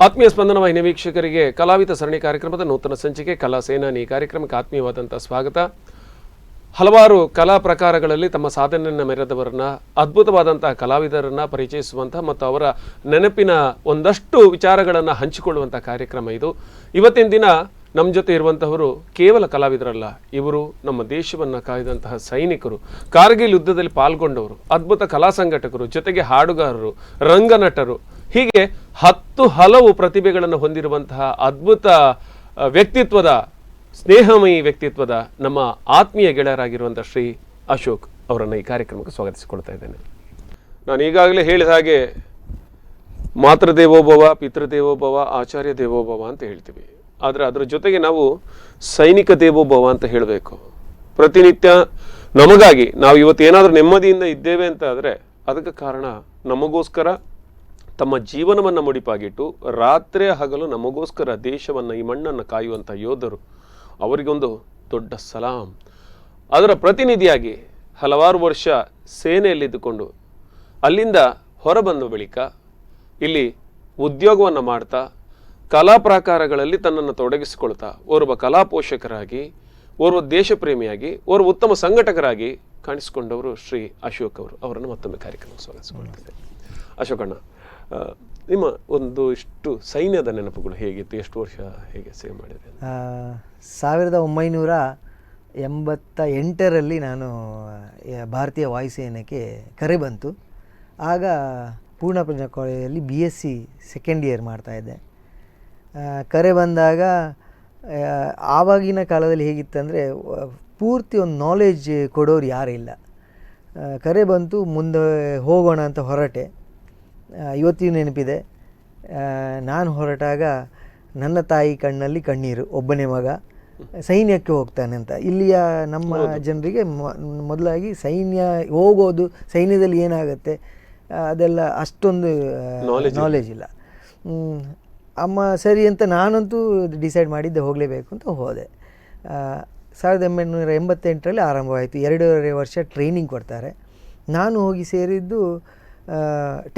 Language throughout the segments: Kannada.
ಆತ್ಮೀಯ ಸ್ಪಂದನ ವಾಹಿನಿ ವೀಕ್ಷಕರಿಗೆ ಕಲಾವಿದ ಸರಣಿ ಕಾರ್ಯಕ್ರಮದ ನೂತನ ಸಂಚಿಕೆ ಕಲಾ ಸೇನಾನಿ ಕಾರ್ಯಕ್ರಮಕ್ಕೆ ಆತ್ಮೀಯವಾದಂಥ ಸ್ವಾಗತ. ಹಲವಾರು ಕಲಾ ಪ್ರಕಾರಗಳಲ್ಲಿ ತಮ್ಮ ಸಾಧನೆಯನ್ನು ಮೆರೆದವರನ್ನ, ಅದ್ಭುತವಾದಂತಹ ಕಲಾವಿದರನ್ನ ಪರಿಚಯಿಸುವಂಥ ಮತ್ತು ಅವರ ನೆನಪಿನ ಒಂದಷ್ಟು ವಿಚಾರಗಳನ್ನು ಹಂಚಿಕೊಳ್ಳುವಂಥ ಕಾರ್ಯಕ್ರಮ ಇದು. ಇವತ್ತಿನ ದಿನ ನಮ್ಮ ಜೊತೆ ಇರುವಂತಹವರು ಕೇವಲ ಕಲಾವಿದರಲ್ಲ, ಇವರು ನಮ್ಮ ದೇಶವನ್ನು ಕಾಯ್ದಂತಹ ಸೈನಿಕರು, ಕಾರ್ಗಿಲ್ ಯುದ್ಧದಲ್ಲಿ ಪಾಲ್ಗೊಂಡವರು, ಅದ್ಭುತ ಕಲಾ ಸಂಘಟಕರು, ಜೊತೆಗೆ ಹಾಡುಗಾರರು, ರಂಗನಟರು, ಹೀಗೆ ಹಲವು ಪ್ರತಿಭೆಗಳನ್ನು ಹೊಂದಿರುವಂತಹ ಅದ್ಭುತ ವ್ಯಕ್ತಿತ್ವದ, ಸ್ನೇಹಮಯಿ ವ್ಯಕ್ತಿತ್ವದ ನಮ್ಮ ಆತ್ಮೀಯ ಗೆಳೆಯರಾಗಿರುವಂಥ ಶ್ರೀ ಅಶೋಕ್ ಅವರನ್ನು ಈ ಕಾರ್ಯಕ್ರಮಕ್ಕೆ ಸ್ವಾಗತಿಸಿಕೊಳ್ತಾ ಇದ್ದೇನೆ. ನಾನು ಈಗಾಗಲೇ ಹೇಳಿದ ಹಾಗೆ ಮಾತೃದೇವೋಭವ, ಪಿತೃದೇವೋಭವ, ಆಚಾರ್ಯ ದೇವೋಭವ ಅಂತ ಹೇಳ್ತೀವಿ. ಆದರೆ ಅದರ ಜೊತೆಗೆ ನಾವು ಸೈನಿಕ ದೇವೋಭವ ಅಂತ ಹೇಳಬೇಕು. ಪ್ರತಿನಿತ್ಯ ನಮಗಾಗಿ ನಾವು ಇವತ್ತು ಏನಾದರೂ ನೆಮ್ಮದಿಯಿಂದ ಇದ್ದೇವೆ ಅಂತ ಆದರೆ ಅದಕ್ಕೆ ಕಾರಣ ನಮಗೋಸ್ಕರ ತಮ್ಮ ಜೀವನವನ್ನು ಮುಡಿಪಾಗಿಟ್ಟು ರಾತ್ರಿ ಹಗಲು ನಮಗೋಸ್ಕರ ದೇಶವನ್ನು, ಈ ಮಣ್ಣನ್ನು ಕಾಯುವಂಥ ಯೋಧರು, ಅವರಿಗೊಂದು ದೊಡ್ಡ ಸಲಾಂ. ಅದರ ಪ್ರತಿನಿಧಿಯಾಗಿ ಹಲವಾರು ವರ್ಷ ಸೇನೆಯಲ್ಲಿದ್ದುಕೊಂಡು ಅಲ್ಲಿಂದ ಹೊರಬಂದ ಬಳಿಕ ಇಲ್ಲಿ ಉದ್ಯೋಗವನ್ನು ಮಾಡ್ತಾ ಕಲಾ ಪ್ರಾಕಾರಗಳಲ್ಲಿ ತನ್ನನ್ನು ತೊಡಗಿಸಿಕೊಳ್ತಾ ಓರ್ವ ಕಲಾ ಪೋಷಕರಾಗಿ, ಓರ್ವ ದೇಶ ಪ್ರೇಮಿಯಾಗಿ, ಓರ್ವ ಉತ್ತಮ ಸಂಘಟಕರಾಗಿ ಕಾಣಿಸಿಕೊಂಡವರು ಶ್ರೀ ಅಶೋಕ್ ಅವರು. ಅವರನ್ನು ಮತ್ತೊಮ್ಮೆ ಕಾರ್ಯಕ್ರಮಕ್ಕೆ ಸ್ವಾಗತಿಸಿಕೊಳ್ತಿದ್ದೆ. ಅಶೋಕಣ್ಣ, ನಿಮ್ಮ ಒಂದು ಇಷ್ಟು ಸೈನ್ಯದ ನೆನಪುಗಳು ಹೇಗಿತ್ತು? ಎಷ್ಟು ವರ್ಷ ಹೇಗೆ ಸೇವೆ ಮಾಡಿದೆ? 1988ರಲ್ಲಿ ನಾನು ಭಾರತೀಯ ವಾಯುಸೇನೆಗೆ ಕರೆ ಬಂತು. ಆಗ ಪೂರ್ಣಪ್ರಜ್ಞಾ ಕಾಲೇಜಲ್ಲಿ BSc ಸೆಕೆಂಡ್ ಇಯರ್ ಮಾಡ್ತಾಯಿದ್ದೆ. ಕರೆ ಬಂದಾಗ ಆವಾಗಿನ ಕಾಲದಲ್ಲಿ ಹೇಗಿತ್ತಂದರೆ ಪೂರ್ತಿ ಒಂದು ನಾಲೆಜ್ ಕೊಡೋರು ಯಾರೂ ಇಲ್ಲ. ಕರೆ ಬಂತು, ಮುಂದೆ ಹೋಗೋಣ ಅಂತ ಹೊರಟೆ. ಇವತ್ತಿನ ನೆನಪಿದೆ, ನಾನು ಹೊರಟಾಗ ನನ್ನ ತಾಯಿ ಕಣ್ಣಲ್ಲಿ ಕಣ್ಣೀರು, ಒಬ್ಬನೇ ಮಗ ಸೈನ್ಯಕ್ಕೆ ಹೋಗ್ತಾನೆ ಅಂತ. ಇಲ್ಲಿಯ ನಮ್ಮ ಜನರಿಗೆ ಮೊದಲಾಗಿ ಸೈನ್ಯ ಹೋಗೋದು, ಸೈನ್ಯದಲ್ಲಿ ಏನಾಗುತ್ತೆ ಅದೆಲ್ಲ ಅಷ್ಟೊಂದು ನಾಲೆಜ್ ಇಲ್ಲ. ಅಮ್ಮ ಸರಿ ಅಂತ ನಾನಂತೂ ಡಿಸೈಡ್ ಮಾಡಿದ್ದೆ, ಹೋಗಲೇಬೇಕು ಅಂತ ಹೋದೆ. 1988ರಲ್ಲಿ ಆರಂಭವಾಯಿತು. 2.5 ವರ್ಷ ಟ್ರೈನಿಂಗ್ ಕೊಡ್ತಾರೆ. ನಾನು ಹೋಗಿ ಸೇರಿದ್ದು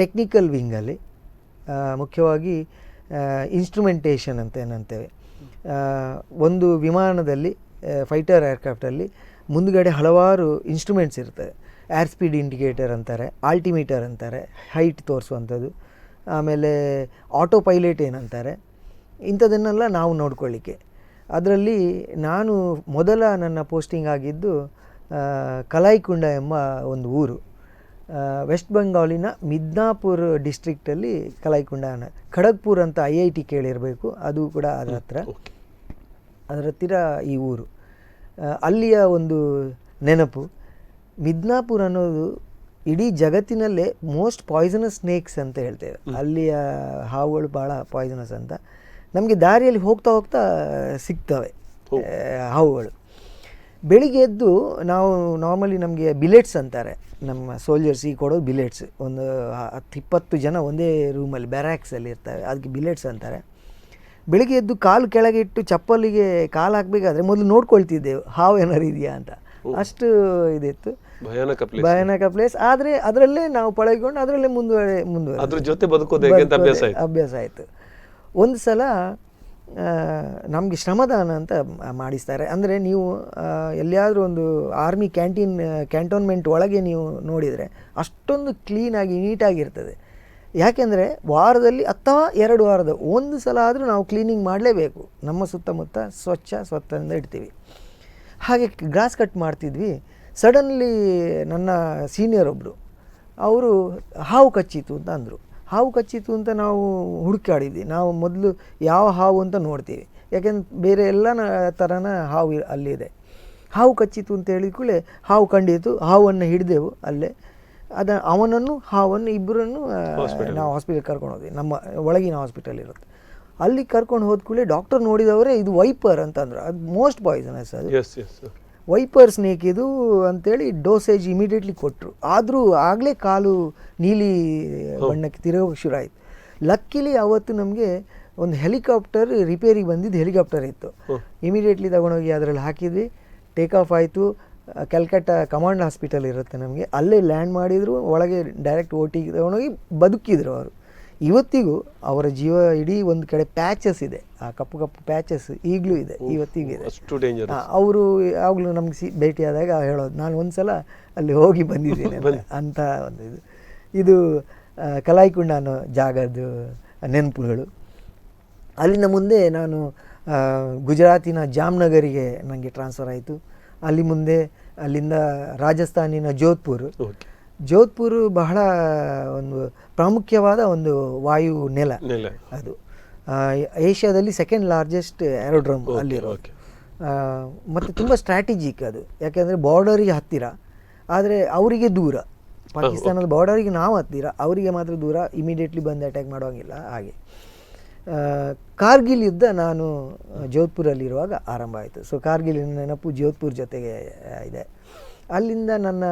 ಟೆಕ್ನಿಕಲ್ ವಿಂಗಲ್ಲಿ, ಮುಖ್ಯವಾಗಿ ಇನ್ಸ್ಟ್ರುಮೆಂಟೇಷನ್ ಅಂತ ಏನಂತೇವೆ. ಒಂದು ವಿಮಾನದಲ್ಲಿ, ಫೈಟರ್ ಏರ್ಕ್ರಾಫ್ಟಲ್ಲಿ ಮುಂದುಗಡೆ ಹಲವಾರು ಇನ್ಸ್ಟ್ರುಮೆಂಟ್ಸ್ ಇರ್ತವೆ. ಏರ್ ಸ್ಪೀಡ್ ಇಂಡಿಕೇಟರ್ ಅಂತಾರೆ, ಆಲ್ಟಿಮೀಟರ್ ಅಂತಾರೆ, ಹೈಟ್ ತೋರಿಸುವಂಥದ್ದು, ಆಮೇಲೆ ಆಟೋ ಪೈಲಟ್ ಏನಂತಾರೆ, ಇಂಥದನ್ನೆಲ್ಲ ನಾವು ನೋಡ್ಕೊಳ್ಳಿಕ್ಕೆ. ಅದರಲ್ಲಿ ನಾನು ಮೊದಲ ನನ್ನ ಪೋಸ್ಟಿಂಗ್ ಆಗಿದ್ದು ಕಲೈಕುಂಡ ಎಂಬ ಒಂದು ಊರು, ವೆಸ್ಟ್ ಬೆಂಗಾಲಿನ ಮಿದ್ನಾಪುರ್ ಡಿಸ್ಟ್ರಿಕ್ಟಲ್ಲಿ ಕಲೈಕುಂಡ. ಖಡಗ್ಪುರ್ ಅಂತ IIT ಕೇಳಿರಬೇಕು, ಅದು ಕೂಡ ಅದರ ಹತ್ತಿರ ಈ ಊರು. ಅಲ್ಲಿಯ ಒಂದು ನೆನಪು, ಮಿದ್ನಾಪುರ್ ಅನ್ನೋದು ಇಡೀ ಜಗತ್ತಿನಲ್ಲೇ ಮೋಸ್ಟ್ ಪಾಯ್ಸನಸ್ ಸ್ನೇಕ್ಸ್ ಅಂತ ಹೇಳ್ತೇವೆ. ಅಲ್ಲಿಯ ಹಾವುಗಳು ಭಾಳ ಪಾಯ್ಸನಸ್ ಅಂತ. ನಮಗೆ ದಾರಿಯಲ್ಲಿ ಹೋಗ್ತಾ ಹೋಗ್ತಾ ಸಿಗ್ತವೆ ಹಾವುಗಳು. ಬೆಳಿಗ್ಗೆ ಎದ್ದು ನಾವು ನಾರ್ಮಲಿ ನಮಗೆ ಬಿಲೆಟ್ಸ್ ಅಂತಾರೆ, ನಮ್ಮ ಸೋಲ್ಜರ್ಸಿಗೆ ಕೊಡೋದು ಬಿಲೆಟ್ಸ್. ಒಂದು 10-20 ಜನ ಒಂದೇ ರೂಮಲ್ಲಿ ಬ್ಯಾರಾಕ್ಸಲ್ಲಿ ಇರ್ತವೆ, ಅದಕ್ಕೆ ಬಿಲೆಟ್ಸ್ ಅಂತಾರೆ. ಬೆಳಿಗ್ಗೆ ಎದ್ದು ಕಾಲು ಕೆಳಗೆ ಇಟ್ಟು ಚಪ್ಪಲಿಗೆ ಕಾಲು ಹಾಕಬೇಕಾದ್ರೆ ಮೊದಲು ನೋಡ್ಕೊಳ್ತಿದ್ದೆವು ಹಾವು ಏನಾರು ಇದೆಯಾ ಅಂತ. ಅಷ್ಟು ಇದಿತ್ತು, ಭಯಾನಕ ಪ್ಲೇಸ್. ಆದರೆ ಅದರಲ್ಲೇ ನಾವು ಪಳಗಿಕೊಂಡು ಅದರಲ್ಲೇ ಅಭ್ಯಾಸ ಆಯಿತು. ಒಂದು ಸಲ ನಮಗೆ ಶ್ರಮದಾನ ಅಂತ ಮಾಡಿಸ್ತಾರೆ. ಅಂದರೆ ನೀವು ಎಲ್ಲಿಯಾದರೂ ಒಂದು ಆರ್ಮಿ ಕ್ಯಾಂಟೋನ್ಮೆಂಟ್ ಒಳಗೆ ನೀವು ನೋಡಿದರೆ ಅಷ್ಟೊಂದು ಕ್ಲೀನಾಗಿ ನೀಟಾಗಿರ್ತದೆ. ಯಾಕೆಂದರೆ ವಾರದಲ್ಲಿ ಅಥವಾ 2 ವಾರದ ಒಂದು ಸಲ ಆದರೂ ನಾವು ಕ್ಲೀನಿಂಗ್ ಮಾಡಲೇಬೇಕು. ನಮ್ಮ ಸುತ್ತಮುತ್ತ ಸ್ವಚ್ಛದಿಂದ ಇಡ್ತೀವಿ. ಹಾಗೆ ಗ್ರಾಸ್ ಕಟ್ ಮಾಡ್ತಿದ್ವಿ. ಸಡನ್ಲಿ ನನ್ನ ಸೀನಿಯರ್ ಒಬ್ಬರು, ಅವರು ಹಾವು ಕಚ್ಚಿತು ಅಂತ ಅಂದರು. ಹಾವು ಕಚ್ಚಿತು ಅಂತ ನಾವು ಹುಡುಕಾಡಿದ್ವಿ. ನಾವು ಮೊದಲು ಯಾವ ಹಾವು ಅಂತ ನೋಡ್ತೀವಿ, ಯಾಕೆಂದ್ರೆ ಬೇರೆ ಎಲ್ಲ ಥರನ ಹಾವು ಅಲ್ಲಿದೆ. ಹಾವು ಕಚ್ಚಿತು ಅಂತ ಹೇಳಿದ ಕೂಡಲೇ ಹಾವು ಕಂಡಿತು. ಹಾವನ್ನು ಹಿಡಿದೆವು ಅಲ್ಲೇ. ಹಾವನ್ನು ಇಬ್ಬರನ್ನು ನಾವು ಹಾಸ್ಪಿಟಲ್ ಕರ್ಕೊಂಡು ಹೋದ್ವಿ. ನಮ್ಮ ಒಳಗಿನ ಹಾಸ್ಪಿಟಲ್ ಇರುತ್ತೆ, ಅಲ್ಲಿ ಕರ್ಕೊಂಡು ಹೋದ ಕೂಡಲೇ ಡಾಕ್ಟರ್ ನೋಡಿದವರೇ ಇದು ವೈಪರ್ ಅಂತಂದ್ರು. ಅದು ಮೋಸ್ಟ್ ಪಾಯ್ಸನಸ್, ಅದು ವೈಪರ್ ಸ್ನೇಕ್ ಇದು ಅಂತೇಳಿ ಡೋಸೇಜ್ ಇಮಿಡಿಯೇಟ್ಲಿ ಕೊಟ್ಟರು. ಆದರೂ ಆಗಲೇ ಕಾಲು ನೀಲಿ ಬಣ್ಣಕ್ಕೆ ತಿರುಗೋಕ್ಕೆ ಶುರು ಆಯಿತು. ಲಕ್ಕಿಲಿ ಅವತ್ತು ನಮಗೆ ಒಂದು ಹೆಲಿಕಾಪ್ಟರ್ ರಿಪೇರಿಗೆ ಬಂದಿದ್ದು ಹೆಲಿಕಾಪ್ಟರ್ ಇತ್ತು. ಇಮಿಡಿಯೇಟ್ಲಿ ತಗೊಂಡೋಗಿ ಅದರಲ್ಲಿ ಹಾಕಿದ್ವಿ. ಟೇಕ್ ಆಫ್ ಆಯಿತು. ಕಲ್ಕಟ್ಟ ಕಮಾಂಡ್ ಹಾಸ್ಪಿಟಲ್ ಇರುತ್ತೆ ನಮಗೆ, ಅಲ್ಲೇ ಲ್ಯಾಂಡ್ ಮಾಡಿದರು. ಒಳಗೆ ಡೈರೆಕ್ಟ್ OTಗೆ ತಗೊಂಡೋಗಿ ಬದುಕಿದ್ರು ಅವರು. ಇವತ್ತಿಗೂ ಅವರ ಜೀವ ಇಡೀ ಒಂದು ಕಡೆ ಪ್ಯಾಚಸ್ ಇದೆ, ಆ ಕಪ್ಪು ಕಪ್ಪು ಪ್ಯಾಚಸ್ ಈಗಲೂ ಇದೆ, ಇವತ್ತಿಗೂ ಇದೆ. ಅಷ್ಟು ಡೇಂಜರ್. ಅವರು ಯಾವಾಗಲೂ ನಮ್ಗೆ ಭೇಟಿಯಾದಾಗ ಹೇಳೋದು, ನಾನು ಒಂದು ಸಲ ಅಲ್ಲಿ ಹೋಗಿ ಬಂದಿದ್ದೀನಿ ಅಂತ ಒಂದು ಇದು ಕಲಾಯಿಕುಂಡ ಅನ್ನೋ ಜಾಗದ ನೆನಪುಗಳು. ಅಲ್ಲಿಂದ ಮುಂದೆ ನಾನು ಗುಜರಾತಿನ ಜಾಮ್ನಗರಿಗೆ ನನಗೆ ಟ್ರಾನ್ಸ್ಫರ್ ಆಯಿತು. ಅಲ್ಲಿ ಮುಂದೆ ಅಲ್ಲಿಂದ ರಾಜಸ್ಥಾನಿನ ಜೋಧ್ಪುರ್ ಬಹಳ ಒಂದು ಪ್ರಾಮುಖ್ಯವಾದ ಒಂದು ವಾಯು ನೆಲ ಅದು. ಏಷ್ಯಾದಲ್ಲಿ ಸೆಕೆಂಡ್ ಲಾರ್ಜೆಸ್ಟ್ ಏರೋಡ್ರೋಮ್ ಅಲ್ಲಿರೋದು. ಮತ್ತು ತುಂಬ ಸ್ಟ್ರಾಟಜಿಕ್ ಅದು, ಯಾಕೆಂದರೆ ಬಾರ್ಡರಿಗೆ ಹತ್ತಿರ, ಆದರೆ ಅವರಿಗೆ ದೂರ. ಪಾಕಿಸ್ತಾನದ ಬಾರ್ಡರಿಗೆ ನಾವು ಹತ್ತಿರ, ಅವರಿಗೆ ಮಾತ್ರ ದೂರ, ಇಮಿಡಿಯೇಟ್ಲಿ ಬಂದು ಅಟ್ಯಾಕ್ ಮಾಡೋಂಗಿಲ್ಲ. ಹಾಗೆ ಕಾರ್ಗಿಲ್ ಯುದ್ಧ ನಾನು ಜೋಧ್ಪುರಲ್ಲಿರುವಾಗ ಆರಂಭ ಆಯಿತು. ಸೊ ಕಾರ್ಗಿಲಿನ ನೆನಪು ಜೋಧ್ಪುರ್ ಜೊತೆಗೆ ಇದೆ. ಅಲ್ಲಿಂದ ನನ್ನ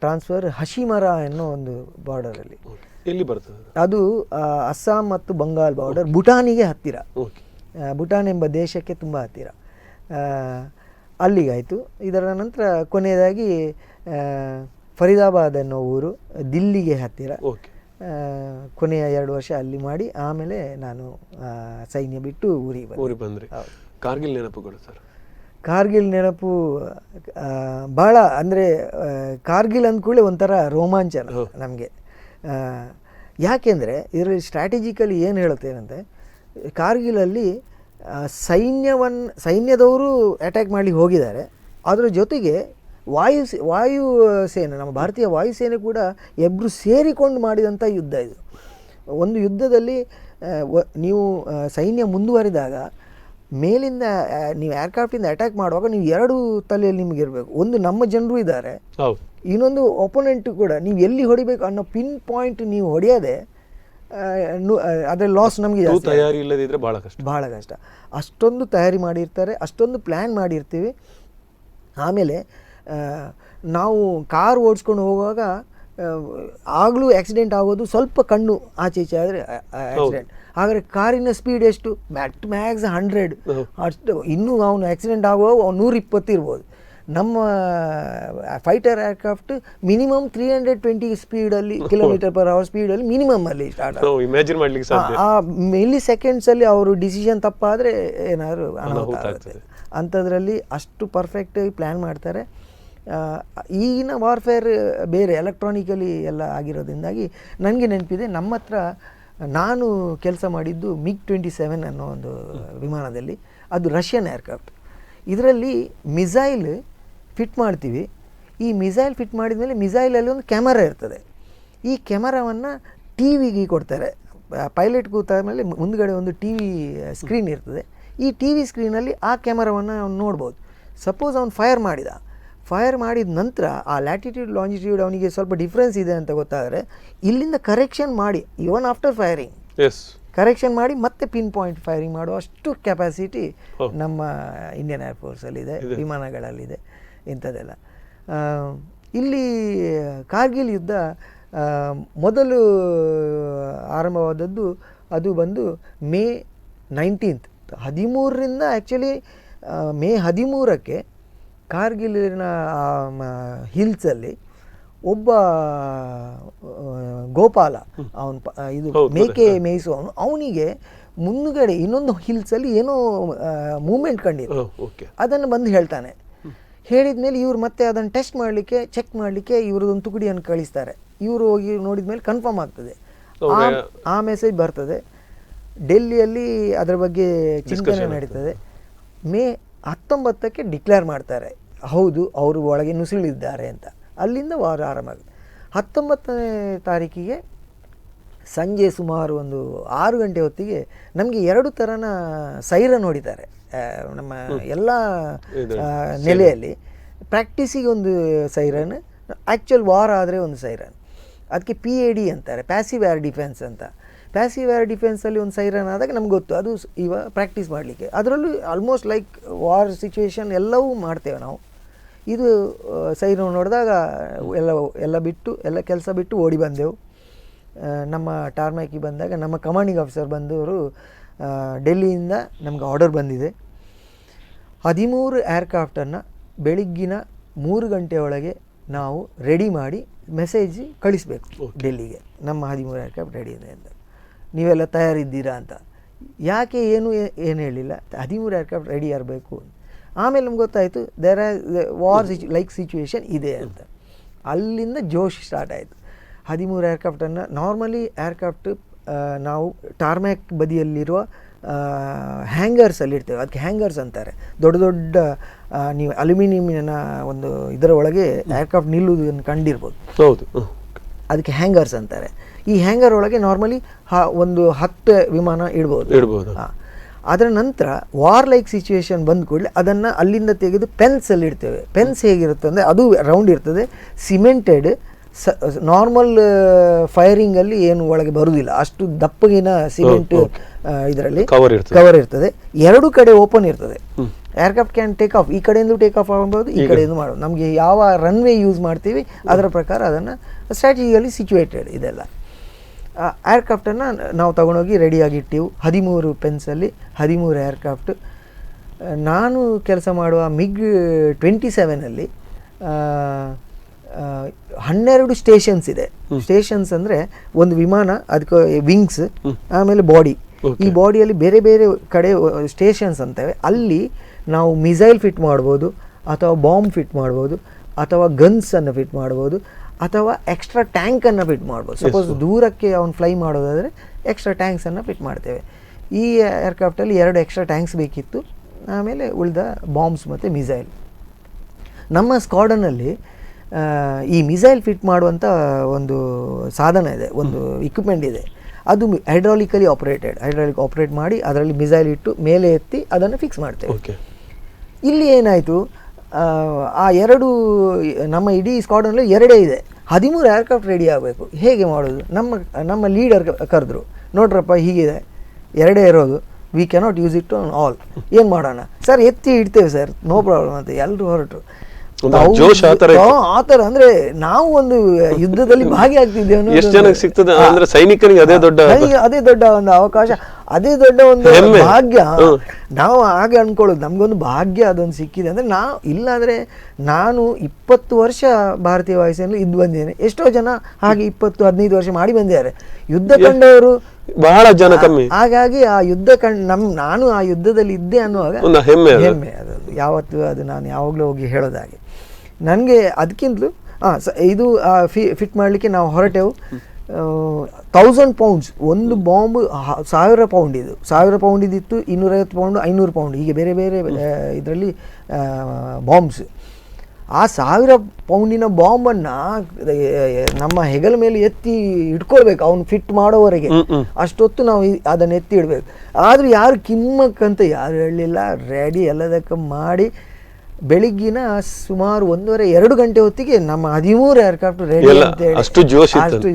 ಟ್ರಾನ್ಸ್ಫರ್ ಹಶಿಮರ ಅನ್ನೋ ಒಂದು ಬಾರ್ಡರಲ್ಲಿ. ಎಲ್ಲಿ ಬರ್ತದೆ ಅದು? ಅಸ್ಸಾಂ ಮತ್ತು ಬಂಗಾಲ್ ಬಾರ್ಡರ್, ಭೂಟಾನಿಗೆ ಹತ್ತಿರ. ಭೂಟಾನ್ ಎಂಬ ದೇಶಕ್ಕೆ ತುಂಬ ಹತ್ತಿರ. ಅಲ್ಲಿಗಾಯಿತು. ಇದರ ನಂತರ ಕೊನೆಯದಾಗಿ ಫರೀದಾಬಾದ್ ಅನ್ನೋ ಊರು, ದಿಲ್ಲಿಗೆ ಹತ್ತಿರ. ಕೊನೆಯ 2 ವರ್ಷ ಅಲ್ಲಿ ಮಾಡಿ ಆಮೇಲೆ ನಾನು ಸೈನ್ಯ ಬಿಟ್ಟು ಊರಿಗೆ ಬಂದ್ರಿ. ಕಾರ್ಗಿಲ್ ನೆನಪುಗಳು ಸರ್? ಕಾರ್ಗಿಲ್ ನೆನಪು ಭಾಳ, ಅಂದರೆ ಕಾರ್ಗಿಲ್ ಅಂದ್ಕೂಡಲೇ ಒಂಥರ ರೋಮಾಂಚನ ನಮಗೆ. ಯಾಕೆಂದರೆ ಇದರಲ್ಲಿ ಸ್ಟ್ರಾಟಜಿಕಲಿ ಏನು ಹೇಳುತ್ತೇನೆಂದರೆ, ಕಾರ್ಗಿಲಲ್ಲಿ ಸೈನ್ಯದವರು ಅಟ್ಯಾಕ್ ಮಾಡಲಿಕ್ಕೆ ಹೋಗಿದ್ದಾರೆ, ಅದರ ಜೊತೆಗೆ ವಾಯುಸೇನೆ, ನಮ್ಮ ಭಾರತೀಯ ವಾಯುಸೇನೆ ಕೂಡ ಇಬ್ಬರು ಸೇರಿಕೊಂಡು ಮಾಡಿದಂಥ ಯುದ್ಧ ಇದು. ಒಂದು ಯುದ್ಧದಲ್ಲಿ ನೀವು ಸೈನ್ಯ ಮುಂದುವರಿದಾಗ ಮೇಲಿಂದ ನೀವು ಏರ್ಕ್ರಾಫ್ಟಿಂದ ಅಟ್ಯಾಕ್ ಮಾಡುವಾಗ ನೀವು 2 ತಲೆಯಲ್ಲಿ ನಿಮಗೆ ಇರಬೇಕು. ಒಂದು ನಮ್ಮ ಜನರು ಇದ್ದಾರೆ, ಇನ್ನೊಂದು ಒಪೋನೆಂಟು ಕೂಡ. ನೀವು ಎಲ್ಲಿ ಹೊಡಿಬೇಕು ಅನ್ನೋ ಪಿನ್ ಪಾಯಿಂಟ್ ನೀವು ಹೊಡೆಯದೆ ಅದರ ಲಾಸ್ ನಮಗೆ ತಯಾರಿ ಇಲ್ಲದಿದ್ದರೆ ಭಾಳ ಕಷ್ಟ. ಅಷ್ಟೊಂದು ತಯಾರಿ ಮಾಡಿರ್ತಾರೆ, ಅಷ್ಟೊಂದು ಪ್ಲ್ಯಾನ್ ಮಾಡಿರ್ತೀವಿ. ಆಮೇಲೆ ನಾವು ಕಾರ್ ಓಡಿಸ್ಕೊಂಡು ಹೋಗುವಾಗ ಆಗಲೂ ಆಕ್ಸಿಡೆಂಟ್ ಆಗೋದು ಸ್ವಲ್ಪ ಕಣ್ಣು ಆಚೆ ಈಚೆ ಆದರೆ ಆಕ್ಸಿಡೆಂಟ್. ಹಾಗಾದರೆ ಕಾರಿನ ಸ್ಪೀಡ್ ಎಷ್ಟು? ಮ್ಯಾಕ್ಸ್ 100, ಅಷ್ಟು. ಇನ್ನೂ ಅವನು ಆಕ್ಸಿಡೆಂಟ್ ಆಗುವಾಗ 120 ಇರ್ಬೋದು. ನಮ್ಮ ಫೈಟರ್ ಏರ್ಕ್ರಾಫ್ಟ್ ಮಿನಿಮಮ್ 320 ಸ್ಪೀಡಲ್ಲಿ, km/h ಸ್ಪೀಡಲ್ಲಿ ಮಿನಿಮಮ್ ಅಲ್ಲಿ ಸ್ಟಾರ್ಟ್ ಆಗುತ್ತೆ. ಆ ಮಿಲಿ ಸೆಕೆಂಡ್ಸಲ್ಲಿ ಅವರು ಡಿಸಿಷನ್ ತಪ್ಪಾದರೆ ಏನಾದರೂ ಅನಾಹುತ ಆಗುತ್ತೆ. ಅಂಥದ್ರಲ್ಲಿ ಅಷ್ಟು ಪರ್ಫೆಕ್ಟಾಗಿ ಪ್ಲ್ಯಾನ್ ಮಾಡ್ತಾರೆ. ಈಗಿನ ವಾರ್ಫೇರ್ ಬೇರೆ, ಎಲೆಕ್ಟ್ರಾನಿಕಲಿ ಎಲ್ಲ ಆಗಿರೋದ್ರಿಂದಾಗಿ ನನಗೆ ನೆನಪಿದೆ, ನಮ್ಮ ಹತ್ರ ನಾನು ಕೆಲಸ ಮಾಡಿದ್ದು MiG-27 ಅನ್ನೋ ಒಂದು ವಿಮಾನದಲ್ಲಿ. ಅದು ರಷ್ಯನ್ ಏರ್ಕ್ರಾಫ್ಟ್. ಇದರಲ್ಲಿ ಮಿಸೈಲ್ ಫಿಟ್ ಮಾಡ್ತೀವಿ. ಈ ಮಿಸೈಲ್ ಫಿಟ್ ಮಾಡಿದ ಮೇಲೆ ಮಿಸೈಲಲ್ಲಿ ಒಂದು ಕ್ಯಾಮರಾ ಇರ್ತದೆ. ಈ ಕ್ಯಾಮರಾವನ್ನು ಟಿ ವಿಗೆ ಕೊಡ್ತಾರೆ. ಪೈಲಟ್ ಕೂತಾದ ಮೇಲೆ ಮುಂದುಗಡೆ ಒಂದು ಟಿ ವಿ ಸ್ಕ್ರೀನ್ ಇರ್ತದೆ. ಈ ಟಿ ವಿ ಸ್ಕ್ರೀನಲ್ಲಿ ಆ ಕ್ಯಾಮರಾವನ್ನು ಅವ್ನು ನೋಡ್ಬೋದು. ಸಪೋಸ್ ಅವ್ನು ಫೈರ್ ಮಾಡಿದ ನಂತರ ಆ ಲ್ಯಾಟಿಟ್ಯೂಡ್ ಲಾಂಜಿಟ್ಯೂಡ್ ಅವನಿಗೆ ಸ್ವಲ್ಪ ಡಿಫ್ರೆನ್ಸ್ ಇದೆ ಅಂತ ಗೊತ್ತಾದರೆ ಇಲ್ಲಿಂದ ಕರೆಕ್ಷನ್ ಮಾಡಿ, ಇವನ್ ಆಫ್ಟರ್ ಫೈರಿಂಗ್ ಕರೆಕ್ಷನ್ ಮಾಡಿ ಮತ್ತೆ ಪಿನ್ ಪಾಯಿಂಟ್ ಫೈರಿಂಗ್ ಮಾಡುವ ಅಷ್ಟು ಕೆಪಾಸಿಟಿ ನಮ್ಮ ಇಂಡಿಯನ್ ಏರ್ಫೋರ್ಸಲ್ಲಿದೆ, ವಿಮಾನಗಳಲ್ಲಿದೆ. ಇಂಥದ್ದೆಲ್ಲ ಇಲ್ಲಿ ಕಾರ್ಗಿಲ್ ಯುದ್ಧ ಮೊದಲು ಆರಂಭವಾದದ್ದು ಅದು ಬಂದು ಮೇ 19th 13ರಿಂದ ಆ್ಯಕ್ಚುಲಿ ಮೇ 13ಕ್ಕೆ ಕಾರ್ಗಿಲಿನ ಹಿಲ್ಸಲ್ಲಿ ಒಬ್ಬ ಗೋಪಾಲ, ಅವನು ಇದು ಮೇಕೆ ಮೇಯಿಸುವವನು, ಅವನಿಗೆ ಮುಂದುಗಡೆ ಇನ್ನೊಂದು ಹಿಲ್ಸಲ್ಲಿ ಏನೋ ಮೂಮೆಂಟ್ ಕಂಡಿದ್ರು. ಅದನ್ನು ಬಂದು ಹೇಳ್ತಾನೆ. ಹೇಳಿದ ಮೇಲೆ ಇವ್ರು ಮತ್ತೆ ಅದನ್ನು ಟೆಸ್ಟ್ ಮಾಡಲಿಕ್ಕೆ, ಚೆಕ್ ಮಾಡಲಿಕ್ಕೆ ಇವ್ರದ್ದೊಂದು ತುಕಡಿಯನ್ನು ಕಳಿಸ್ತಾರೆ. ಇವರು ಹೋಗಿ ನೋಡಿದ ಮೇಲೆ ಕನ್ಫರ್ಮ್ ಆಗ್ತದೆ. ಆ ಮೆಸೇಜ್ ಬರ್ತದೆ. ಡೆಲ್ಲಿಯಲ್ಲಿ ಅದರ ಬಗ್ಗೆ ಚಿಂತನೆ ನಡೀತದೆ. ಮೇ 19ಕ್ಕೆ ಡಿಕ್ಲೇರ್ ಮಾಡ್ತಾರೆ, ಹೌದು ಅವರು ಒಳಗೆ ನುಸುಳಿದ್ದಾರೆ ಅಂತ. ಅಲ್ಲಿಂದ ವಾರ ಆರಂಭ ಆಗುತ್ತೆ. 19ನೇ ತಾರೀಕಿಗೆ ಸಂಜೆ ಸುಮಾರು ಒಂದು 6 ಗಂಟೆ ಹೊತ್ತಿಗೆ ನಮಗೆ 2 ಥರನ ಸೈರನ್ ಹೊಡಿತಾರೆ ನಮ್ಮ ಎಲ್ಲ ನೆಲೆಯಲ್ಲಿ. ಪ್ರಾಕ್ಟೀಸಿಗೆ ಒಂದು ಸೈರನ್, ಆ್ಯಕ್ಚುಯಲ್ ವಾರ್ ಆದರೆ ಒಂದು ಸೈರನ್. ಅದಕ್ಕೆ PAD ಅಂತಾರೆ, ಪ್ಯಾಸಿವ್ ಏರ್ ಡಿಫೆನ್ಸ್ ಅಂತ. ಪ್ಯಾಸಿವ್ ಏರ್ ಡಿಫೆನ್ಸಲ್ಲಿ ಒಂದು ಸೈರನ್ ಆದಾಗ ನಮ್ಗೆ ಗೊತ್ತು, ಅದು ಪ್ರಾಕ್ಟೀಸ್ ಮಾಡಲಿಕ್ಕೆ. ಅದರಲ್ಲೂ ಆಲ್ಮೋಸ್ಟ್ ಲೈಕ್ ವಾರ್ ಸಿಚುವೇಶನ್ ಎಲ್ಲವೂ ಮಾಡ್ತೇವೆ ನಾವು. ಇದು ಸೈರನ್ ನೋಡಿದಾಗ ಎಲ್ಲ ಕೆಲಸ ಬಿಟ್ಟು ಓಡಿ ಬಂದೆವು. ನಮ್ಮ ಟಾರ್ಮ್ಯಾಕಿಗೆ ಬಂದಾಗ ನಮ್ಮ ಕಮಾಂಡಿಂಗ್ ಆಫೀಸರ್ ಬಂದವರು, ಡೆಲ್ಲಿಯಿಂದ ನಮ್ಗೆ ಆರ್ಡರ್ ಬಂದಿದೆ, 13 ಏರ್ಕ್ರಾಫ್ಟನ್ನು ಬೆಳಿಗ್ಗಿನ 3 ಗಂಟೆ ಒಳಗೆ ನಾವು ರೆಡಿ ಮಾಡಿ ಮೆಸೇಜ್ ಕಳಿಸ್ಬೇಕು ಡೆಲ್ಲಿಗೆ, ನಮ್ಮ 13 ಏರ್ಕ್ರಾಫ್ಟ್ ರೆಡಿ ಇದೆ ಅಂತ, ನೀವೆಲ್ಲ ತಯಾರಿದ್ದೀರಾ ಅಂತ. ಯಾಕೆ ಏನು ಹೇಳಿಲ್ಲ, 13 ಏರ್ಕ್ರಾಫ್ಟ್ ರೆಡಿ ಇರಬೇಕು. ಆಮೇಲೆ ನಮ್ಗೆ ಗೊತ್ತಾಯಿತು there are war like situation ಇದೆ ಅಂತ. ಅಲ್ಲಿಂದ ಜೋಶ್ ಸ್ಟಾರ್ಟ್ ಆಯಿತು. 13 ಏರ್ಕ್ರಾಫ್ಟನ್ನು ನಾರ್ಮಲಿ ಏರ್ಕ್ರಾಫ್ಟ್ ನಾವು ಟಾರ್ಮ್ಯಾಕ್ ಬದಿಯಲ್ಲಿರುವ ಹ್ಯಾಂಗರ್ಸಲ್ಲಿ ಇಡ್ತೇವೆ, ಅದಕ್ಕೆ ಹ್ಯಾಂಗರ್ಸ್ ಅಂತಾರೆ. ದೊಡ್ಡ ದೊಡ್ಡ ನೀವು ಅಲ್ಯೂಮಿನಿಯಮಿನ ಒಂದು ಇದರ ಒಳಗೆ ಏರ್ಕ್ರಾಫ್ಟ್ ನಿಲ್ಲುವುದನ್ನು ಕಂಡಿರ್ಬೋದು, ಹೌದು, ಅದಕ್ಕೆ ಹ್ಯಾಂಗರ್ಸ್ ಅಂತಾರೆ. ಈ ಹ್ಯಾಂಗರ್ ಒಳಗೆ ನಾರ್ಮಲಿ ಒಂದು 10 ವಿಮಾನ ಇಡ್ಬೋದು. ಅದರ ನಂತರ ವಾರ್ ಲೈಕ್ ಸಿಚುವೇಶನ್ ಬಂದ ಕೂಡಲೇ ಅದನ್ನು ಅಲ್ಲಿಂದ ತೆಗೆದು ಪೆನ್ಸಲ್ಲಿ ಇಡ್ತೇವೆ. ಪೆನ್ಸ್ ಹೇಗಿರುತ್ತೆ ಅಂದರೆ ಅದು ರೌಂಡ್ ಇರ್ತದೆ, ಸಿಮೆಂಟೆಡ್, ನಾರ್ಮಲ್ ಫೈರಿಂಗಲ್ಲಿ ಏನು ಒಳಗೆ ಬರುವುದಿಲ್ಲ, ಅಷ್ಟು ದಪ್ಪಗಿನ ಸಿಮೆಂಟ್ ಇದರಲ್ಲಿ ಕವರ್ ಇರ್ತದೆ. ಎರಡು ಕಡೆ ಓಪನ್ ಇರ್ತದೆ. ಏರ್ಕ್ರಾಫ್ಟ್ ಕ್ಯಾನ್ ಟೇಕ್ ಆಫ್, ಈ ಕಡೆಯಿಂದ ಟೇಕ್ ಆಫ್ ಆಗ್ಬೋದು, ಈ ಕಡೆಯಿಂದ ಮಾಡೋದು. ನಮಗೆ ಯಾವ ರನ್ವೇ ಯೂಸ್ ಮಾಡ್ತೀವಿ ಅದರ ಪ್ರಕಾರ ಅದನ್ನು ಸ್ಟ್ರಾಟಜಿಕಲಿ ಸಿಚುವೇಟೆಡ್ ಇದೆಲ್ಲ. ಏರ್ಕ್ರಾಫ್ಟನ್ನು ನಾವು ತೊಗೊಂಡೋಗಿ ರೆಡಿಯಾಗಿಟ್ಟಿವು 13 ಪೆನ್ಸಲ್ಲಿ 13 ಏರ್ಕ್ರಾಫ್ಟ್. ನಾನು ಕೆಲಸ ಮಾಡುವ MiG-27 12 ಸ್ಟೇಷನ್ಸ್ ಇದೆ. ಸ್ಟೇಷನ್ಸ್ ಅಂದರೆ ಒಂದು ವಿಮಾನ, ಅದಕ್ಕೆ ವಿಂಗ್ಸ್, ಆಮೇಲೆ ಬಾಡಿ. ಈ ಬಾಡಿಯಲ್ಲಿ ಬೇರೆ ಬೇರೆ ಕಡೆ ಸ್ಟೇಷನ್ಸ್ ಅಂತವೆ. ಅಲ್ಲಿ ನಾವು ಮಿಸೈಲ್ ಫಿಟ್ ಮಾಡ್ಬೋದು, ಅಥವಾ ಬಾಂಬ್ ಫಿಟ್ ಮಾಡ್ಬೋದು, ಅಥವಾ ಗನ್ಸನ್ನು ಫಿಟ್ ಮಾಡ್ಬೋದು, ಅಥವಾ ಎಕ್ಸ್ಟ್ರಾ ಟ್ಯಾಂಕನ್ನು ಫಿಟ್ ಮಾಡ್ಬೋದು. ಸಪೋಸ್ ದೂರಕ್ಕೆ ಅವ್ನು ಫ್ಲೈ ಮಾಡೋದಾದರೆ ಎಕ್ಸ್ಟ್ರಾ ಟ್ಯಾಂಕ್ಸನ್ನು ಫಿಟ್ ಮಾಡ್ತೇವೆ. ಈ ಏರ್ಕ್ರಾಫ್ಟಲ್ಲಿ 2 ಎಕ್ಸ್ಟ್ರಾ ಟ್ಯಾಂಕ್ಸ್ ಬೇಕಿತ್ತು, ಆಮೇಲೆ ಉಳಿದ ಬಾಂಬ್ಸ್ ಮತ್ತು ಮಿಸೈಲ್. ನಮ್ಮ ಸ್ಕ್ವಾಡನಲ್ಲಿ ಈ ಮಿಸೈಲ್ ಫಿಟ್ ಮಾಡುವಂಥ ಒಂದು ಸಾಧನ ಇದೆ, ಒಂದು ಇಕ್ವಿಪ್ಮೆಂಟ್ ಇದೆ. ಅದು ಹೈಡ್ರಾಲಿಕಲಿ ಆಪ್ರೇಟ್ ಮಾಡಿ ಅದರಲ್ಲಿ ಮಿಸೈಲ್ ಇಟ್ಟು ಮೇಲೆ ಎತ್ತಿ ಅದನ್ನು ಫಿಕ್ಸ್ ಮಾಡ್ತೇವೆ. ಇಲ್ಲಿ ಏನಾಯಿತು, ಆ 2 ನಮ್ಮ ಇಡೀ ಸ್ಕ್ವಾಡನಲ್ಲಿ 2 ಇದೆ, 13 ಏರ್ಕ್ರಾಫ್ಟ್ ರೆಡಿ ಆಗಬೇಕು. ಹೇಗೆ ಮಾಡೋದು? ನಮ್ಮ ಲೀಡರ್ ಕರೆದ್ರು, ನೋಡ್ರಪ್ಪ ಹೀಗಿದೆ, 2 ಇರೋದು, V cannot use it on all, ಏನು ಮಾಡೋಣ ಸರ್? ಎತ್ತಿ ಇಡ್ತೇವೆ ಸರ್, ನೋ ಪ್ರಾಬ್ಲಮ್ ಅಂತ ಎಲ್ಲರೂ ಹೊರಟರು. ಆ ಥರ ಅಂದರೆ ನಾವು ಒಂದು ಯುದ್ಧದಲ್ಲಿ ಭಾಗಿಯಾಗ್ತಿದ್ದೇವೆ. ಎಷ್ಟು ಜನಕ್ಕೆ ಸಿಗ್ತದೆ ಅಂದ್ರೆ ಸೈನಿಕರಿಗೆ ಅದೇ ದೊಡ್ಡ ಒಂದು ಅವಕಾಶ, ಅದೇ ದೊಡ್ಡ ಒಂದು ಭಾಗ್ಯ. ನಾವು ಹಾಗೆ ಅನ್ಕೊಳ್ಳೋದು, ನಮಗೊಂದು ಭಾಗ್ಯ ಅದೊಂದು ಸಿಕ್ಕಿದೆ ಅಂದರೆ. ಇಲ್ಲಾಂದರೆ ನಾನು 20 ವರ್ಷ ಭಾರತೀಯ ವಾಯುಸೇನೆಯಲ್ಲಿ ಇದ್ದು ಬಂದಿದ್ದೇನೆ. ಎಷ್ಟೋ ಜನ ಹಾಗೆ 20-15 ವರ್ಷ ಮಾಡಿ ಬಂದಿದ್ದಾರೆ, ಯುದ್ಧ ಕಂಡವರು ಬಹಳ ಜನ ಕಮ್ಮಿ. ಹಾಗಾಗಿ ಆ ಯುದ್ಧ ನಾನು ಆ ಯುದ್ಧದಲ್ಲಿ ಇದ್ದೆ ಅನ್ನುವಾಗ ಹೆಮ್ಮೆ ಅದು ಯಾವತ್ತು, ಅದು ನಾನು ಯಾವಾಗಲೂ ಹೋಗಿ ಹೇಳೋದಾಗೆ. ನನಗೆ ಅದಕ್ಕಿಂತಲೂ ಇದು ಫಿಟ್ ಮಾಡಲಿಕ್ಕೆ ನಾವು ಹೊರಟೆವು. 1000 ಪೌಂಡ್ಸ್ ಒಂದು ಬಾಂಬ್, 1000 ಪೌಂಡ್ ಇದು, 1000 ಪೌಂಡ್ ಇದ್ದಿತ್ತು, 250 ಪೌಂಡ್, 500 ಪೌಂಡ್, ಹೀಗೆ ಬೇರೆ ಬೇರೆ ಇದರಲ್ಲಿ ಬಾಂಬ್ಸ್. ಆ 1000 ಪೌಂಡಿನ ಬಾಂಬನ್ನು ನಮ್ಮ ಹೆಗಲ ಮೇಲೆ ಎತ್ತಿ ಇಟ್ಕೊಳ್ಬೇಕು, ಅವನು ಫಿಟ್ ಮಾಡೋವರೆಗೆ. ಅಷ್ಟೊತ್ತು ನಾವು ಅದನ್ನು ಎತ್ತಿ ಇಡಬೇಕು. ಆದರೂ ಯಾರು ಕಿಮ್ಮಕ್ಕಂತ ಯಾರು ಹೇಳಲಿಲ್ಲ, ರೆಡಿ ಎಲ್ಲದಕ್ಕೆ ಮಾಡಿ ಬೆಳಿಗ್ಗಿನ ಸುಮಾರು 1.5-2 ಗಂಟೆ ಹೊತ್ತಿಗೆ ನಮ್ಮ 13 ಏರ್ಕ್ರಾಫ್ಟ್ ರೆಡಿ ಅಂತೇಳಿ, ಅಷ್ಟು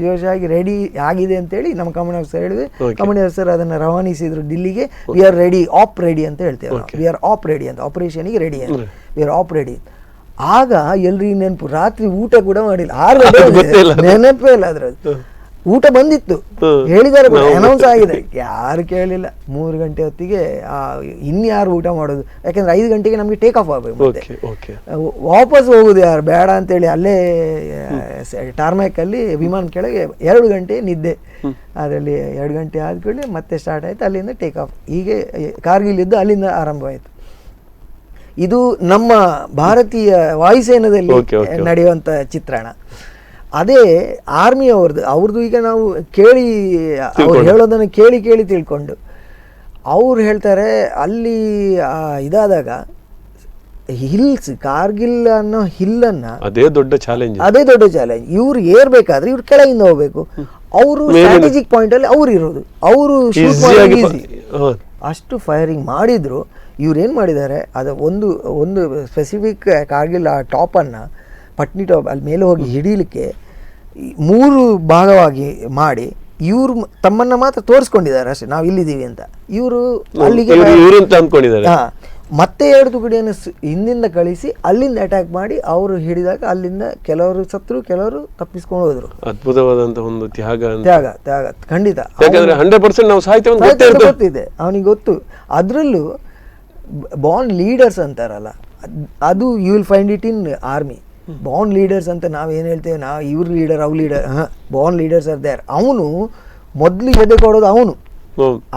ಜೋಶಾಗಿ ರೆಡಿ ಆಗಿದೆ ಅಂತೇಳಿ ನಮ್ಮ ಕಮಾಂಡ್ ಆಫೀಸರ್ ಹೇಳಿದೆ. ಕಮಾಂಡ್ ಆಫೀಸರ್ ಅದನ್ನು ರವಾನಿಸಿದ್ರು ದಿಲ್ಲಿಗೆ. We are ready, op ready ಅಂತ ಹೇಳ್ತೇವೆ. ವಿ ಆರ್ ಆಪ್ ರೆಡಿ ಅಂತ, ಆಪರೇಷನ್ಗೆ ರೆಡಿ ಅಂತ, ವಿ ಆರ್ ಆಪ್ ರೆಡಿ. ಆಗ ಎಲ್ರಿಗೂ ನೆನಪು, ರಾತ್ರಿ ಊಟ ಕೂಡ ಮಾಡಿಲ್ಲ, 6 ಗಂಟೆ ನೆನಪೇ ಇಲ್ಲ ಅದ್ರದ್ದು. ಊಟ ಬಂದಿತ್ತು, ಹೇಳಿದ್ದಾರೆ, ಅನೌನ್ಸ್ ಆಗಿದೆ, ಯಾರು ಕೇಳಲಿಲ್ಲ. 3 ಗಂಟೆ ಹೊತ್ತಿಗೆ ಇನ್ಯಾರು ಊಟ ಮಾಡೋದು? ಯಾಕೆಂದ್ರೆ 5 ಗಂಟೆಗೆ ನಮಗೆ ಟೇಕ್ ಆಫ್ ಆಗಬೇಕು. ಮತ್ತೆ ವಾಪಸ್ ಹೋಗುದು ಯಾರು ಬೇಡ ಅಂತೇಳಿ ಅಲ್ಲೇ ಟಾರ್ಮ್ಯಾಕಲ್ಲಿ ವಿಮಾನ ಕೆಳಗೆ 2 ಗಂಟೆ ನಿದ್ದೆ. ಅದರಲ್ಲಿ 2 ಗಂಟೆ ಆದ ಕೂಡಲೇ ಮತ್ತೆ ಸ್ಟಾರ್ಟ್ ಆಯಿತು, ಅಲ್ಲಿಂದ ಟೇಕ್ ಆಫ್. ಹೀಗೆ ಕಾರ್ಗಿಲ್ ಯುದ್ಧ ಅಲ್ಲಿಂದ ಆರಂಭವಾಯಿತು. ಇದು ನಮ್ಮ ಭಾರತೀಯ ವಾಯುಸೇನದಲ್ಲಿ ನಡೆಯುವಂಥ ಚಿತ್ರಣ. ಅದೇ ಆರ್ಮಿ ಅವ್ರದ್ದು ಈಗ ನಾವು ಕೇಳಿ, ಅವ್ರು ಹೇಳೋದನ್ನು ಕೇಳಿ ತಿಳ್ಕೊಂಡು, ಅವ್ರು ಹೇಳ್ತಾರೆ ಅಲ್ಲಿ ಇದಾದಾಗ ಹಿಲ್ಸ್, ಕಾರ್ಗಿಲ್ ಅನ್ನೋ ಹಿಲ್ಲನ್ನು ಅದೇ ದೊಡ್ಡ ಚಾಲೆಂಜ್. ಇವ್ರು ಏರ್ಬೇಕಾದ್ರೆ ಇವ್ರು ಕೆಳಗಿಂದ ಹೋಗ್ಬೇಕು. ಅವರು ಸ್ಟ್ರಾಟಜಿಕ್ ಪಾಯಿಂಟ್ ಅಲ್ಲಿ ಅವ್ರು ಇರೋದು, ಅವರು ಅಷ್ಟು ಫೈರಿಂಗ್ ಮಾಡಿದ್ರು. ಇವ್ರೇನು ಮಾಡಿದ್ದಾರೆ, ಅದು ಒಂದು ಸ್ಪೆಸಿಫಿಕ್ ಕಾರ್ಗಿಲ್ ಆ ಟಾಪನ್ನು, ಪಟ್ನಿ ಟಾಪ್ ಅಲ್ಲಿ ಮೇಲೆ ಹೋಗಿ ಹಿಡೀಲಿಕ್ಕೆ 3 ಭಾಗವಾಗಿ ಮಾಡಿ ಇವರು ತಮ್ಮನ್ನು ಮಾತ್ರ ತೋರಿಸ್ಕೊಂಡಿದ್ದಾರೆ ಅಷ್ಟೇ, ನಾವು ಇಲ್ಲಿದ್ದೀವಿ ಅಂತ. ಇವರು ಅಲ್ಲಿಗೆ ಮತ್ತೆ 2 ತುಕಡಿಯನ್ನು ಹಿಂದಿಂದ ಕಳಿಸಿ ಅಲ್ಲಿಂದ ಅಟ್ಯಾಕ್ ಮಾಡಿ ಅವರು ಹಿಡಿದಾಗ ಅಲ್ಲಿಂದ ಕೆಲವರು ಸತ್ರು, ಕೆಲವರು ತಪ್ಪಿಸ್ಕೊಂಡು ಹೋದ್ರು. ಅದ್ಭುತವಾದಂತ ಒಂದು ತ್ಯಾಗ ಖಂಡಿತ. 100% ನಾವು ಸಾಯ್ತೇವೆ ಗೊತ್ತಿದೆ ಅವನಿಗೆ, ಗೊತ್ತು. ಅದರಲ್ಲೂ ಬಾರ್ನ್ ಲೀಡರ್ಸ್ ಅಂತಾರಲ್ಲ, ಅದು you will find it in army. Born leaders ಅಂತ ನಾವೇನು ಹೇಳ್ತೇವೆ, ಇವ್ರ ಲೀಡರ್ ಅವ್ರ leader, born leaders are there. ಅವನು ಮೊದಲು ಎದೆ ಕೊಡೋದು ಅವನು.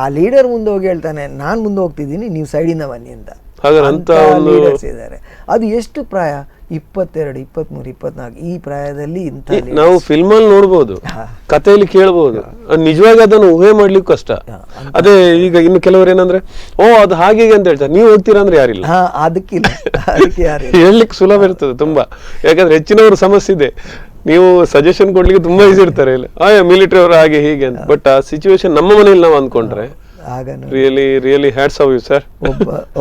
ಆ ಲೀಡರ್ ಮುಂದೆ ಹೋಗಿ ಹೇಳ್ತಾನೆ, ನಾನು ಮುಂದೆ ಹೋಗ್ತಿದ್ದೀನಿ, ನೀವು ಸೈಡಿಂದ ಬನ್ನಿ ಅಂತ. ಲೀಡರ್ಸ್ ಇದ್ದಾರೆ. ಅದು ಎಷ್ಟು ಪ್ರಾಯ, 22, 23, 24 ಈ ಪ್ರಾಯದಲ್ಲಿ ಇಂಥ ನಾವು ಫಿಲ್ಮ್ ಅಲ್ಲಿ ನೋಡ್ಬೋದು, ಕಥೆಯಲ್ಲಿ ಕೇಳ್ಬೋದು, ನಿಜವಾಗಿ ಅದನ್ನು ಊಹೆ ಮಾಡ್ಲಿಕ್ಕೆ ಕಷ್ಟ. ಅದೇ ಈಗ ಇನ್ನು ಕೆಲವರು ಏನಂದ್ರೆ ಅದು ಹಾಗೆ ಅಂತ ಹೇಳ್ತಾರೆ, ನೀವು ಹೋಗ್ತೀರಾ ಅಂದ್ರೆ ಯಾರಿಲ್ಲ, ಅದಕ್ಕಿಲ್ಲ ಹೇಳಲಿಕ್ಕೆ ಸುಲಭ ಇರ್ತದೆ ತುಂಬಾ. ಯಾಕಂದ್ರೆ ಹೆಚ್ಚಿನವರು ಸಮಸ್ಯೆ ಇದೆ, ನೀವು ಸಜೆಷನ್ ಕೊಡ್ಲಿಕ್ಕೆ ತುಂಬಾ ಈಸಿ ಇರ್ತಾರೆ, ಮಿಲಿಟರಿ ಅವರು ಹಾಗೆ ಹೀಗೆ ಅಂತ. ಬಟ್ ಆ ಸಿಚುವೇಶನ್ ನಮ್ಮ ಮನೇಲಿ ನಾವು ಅಂದ್ಕೊಂಡ್ರೆ really hats off you sir.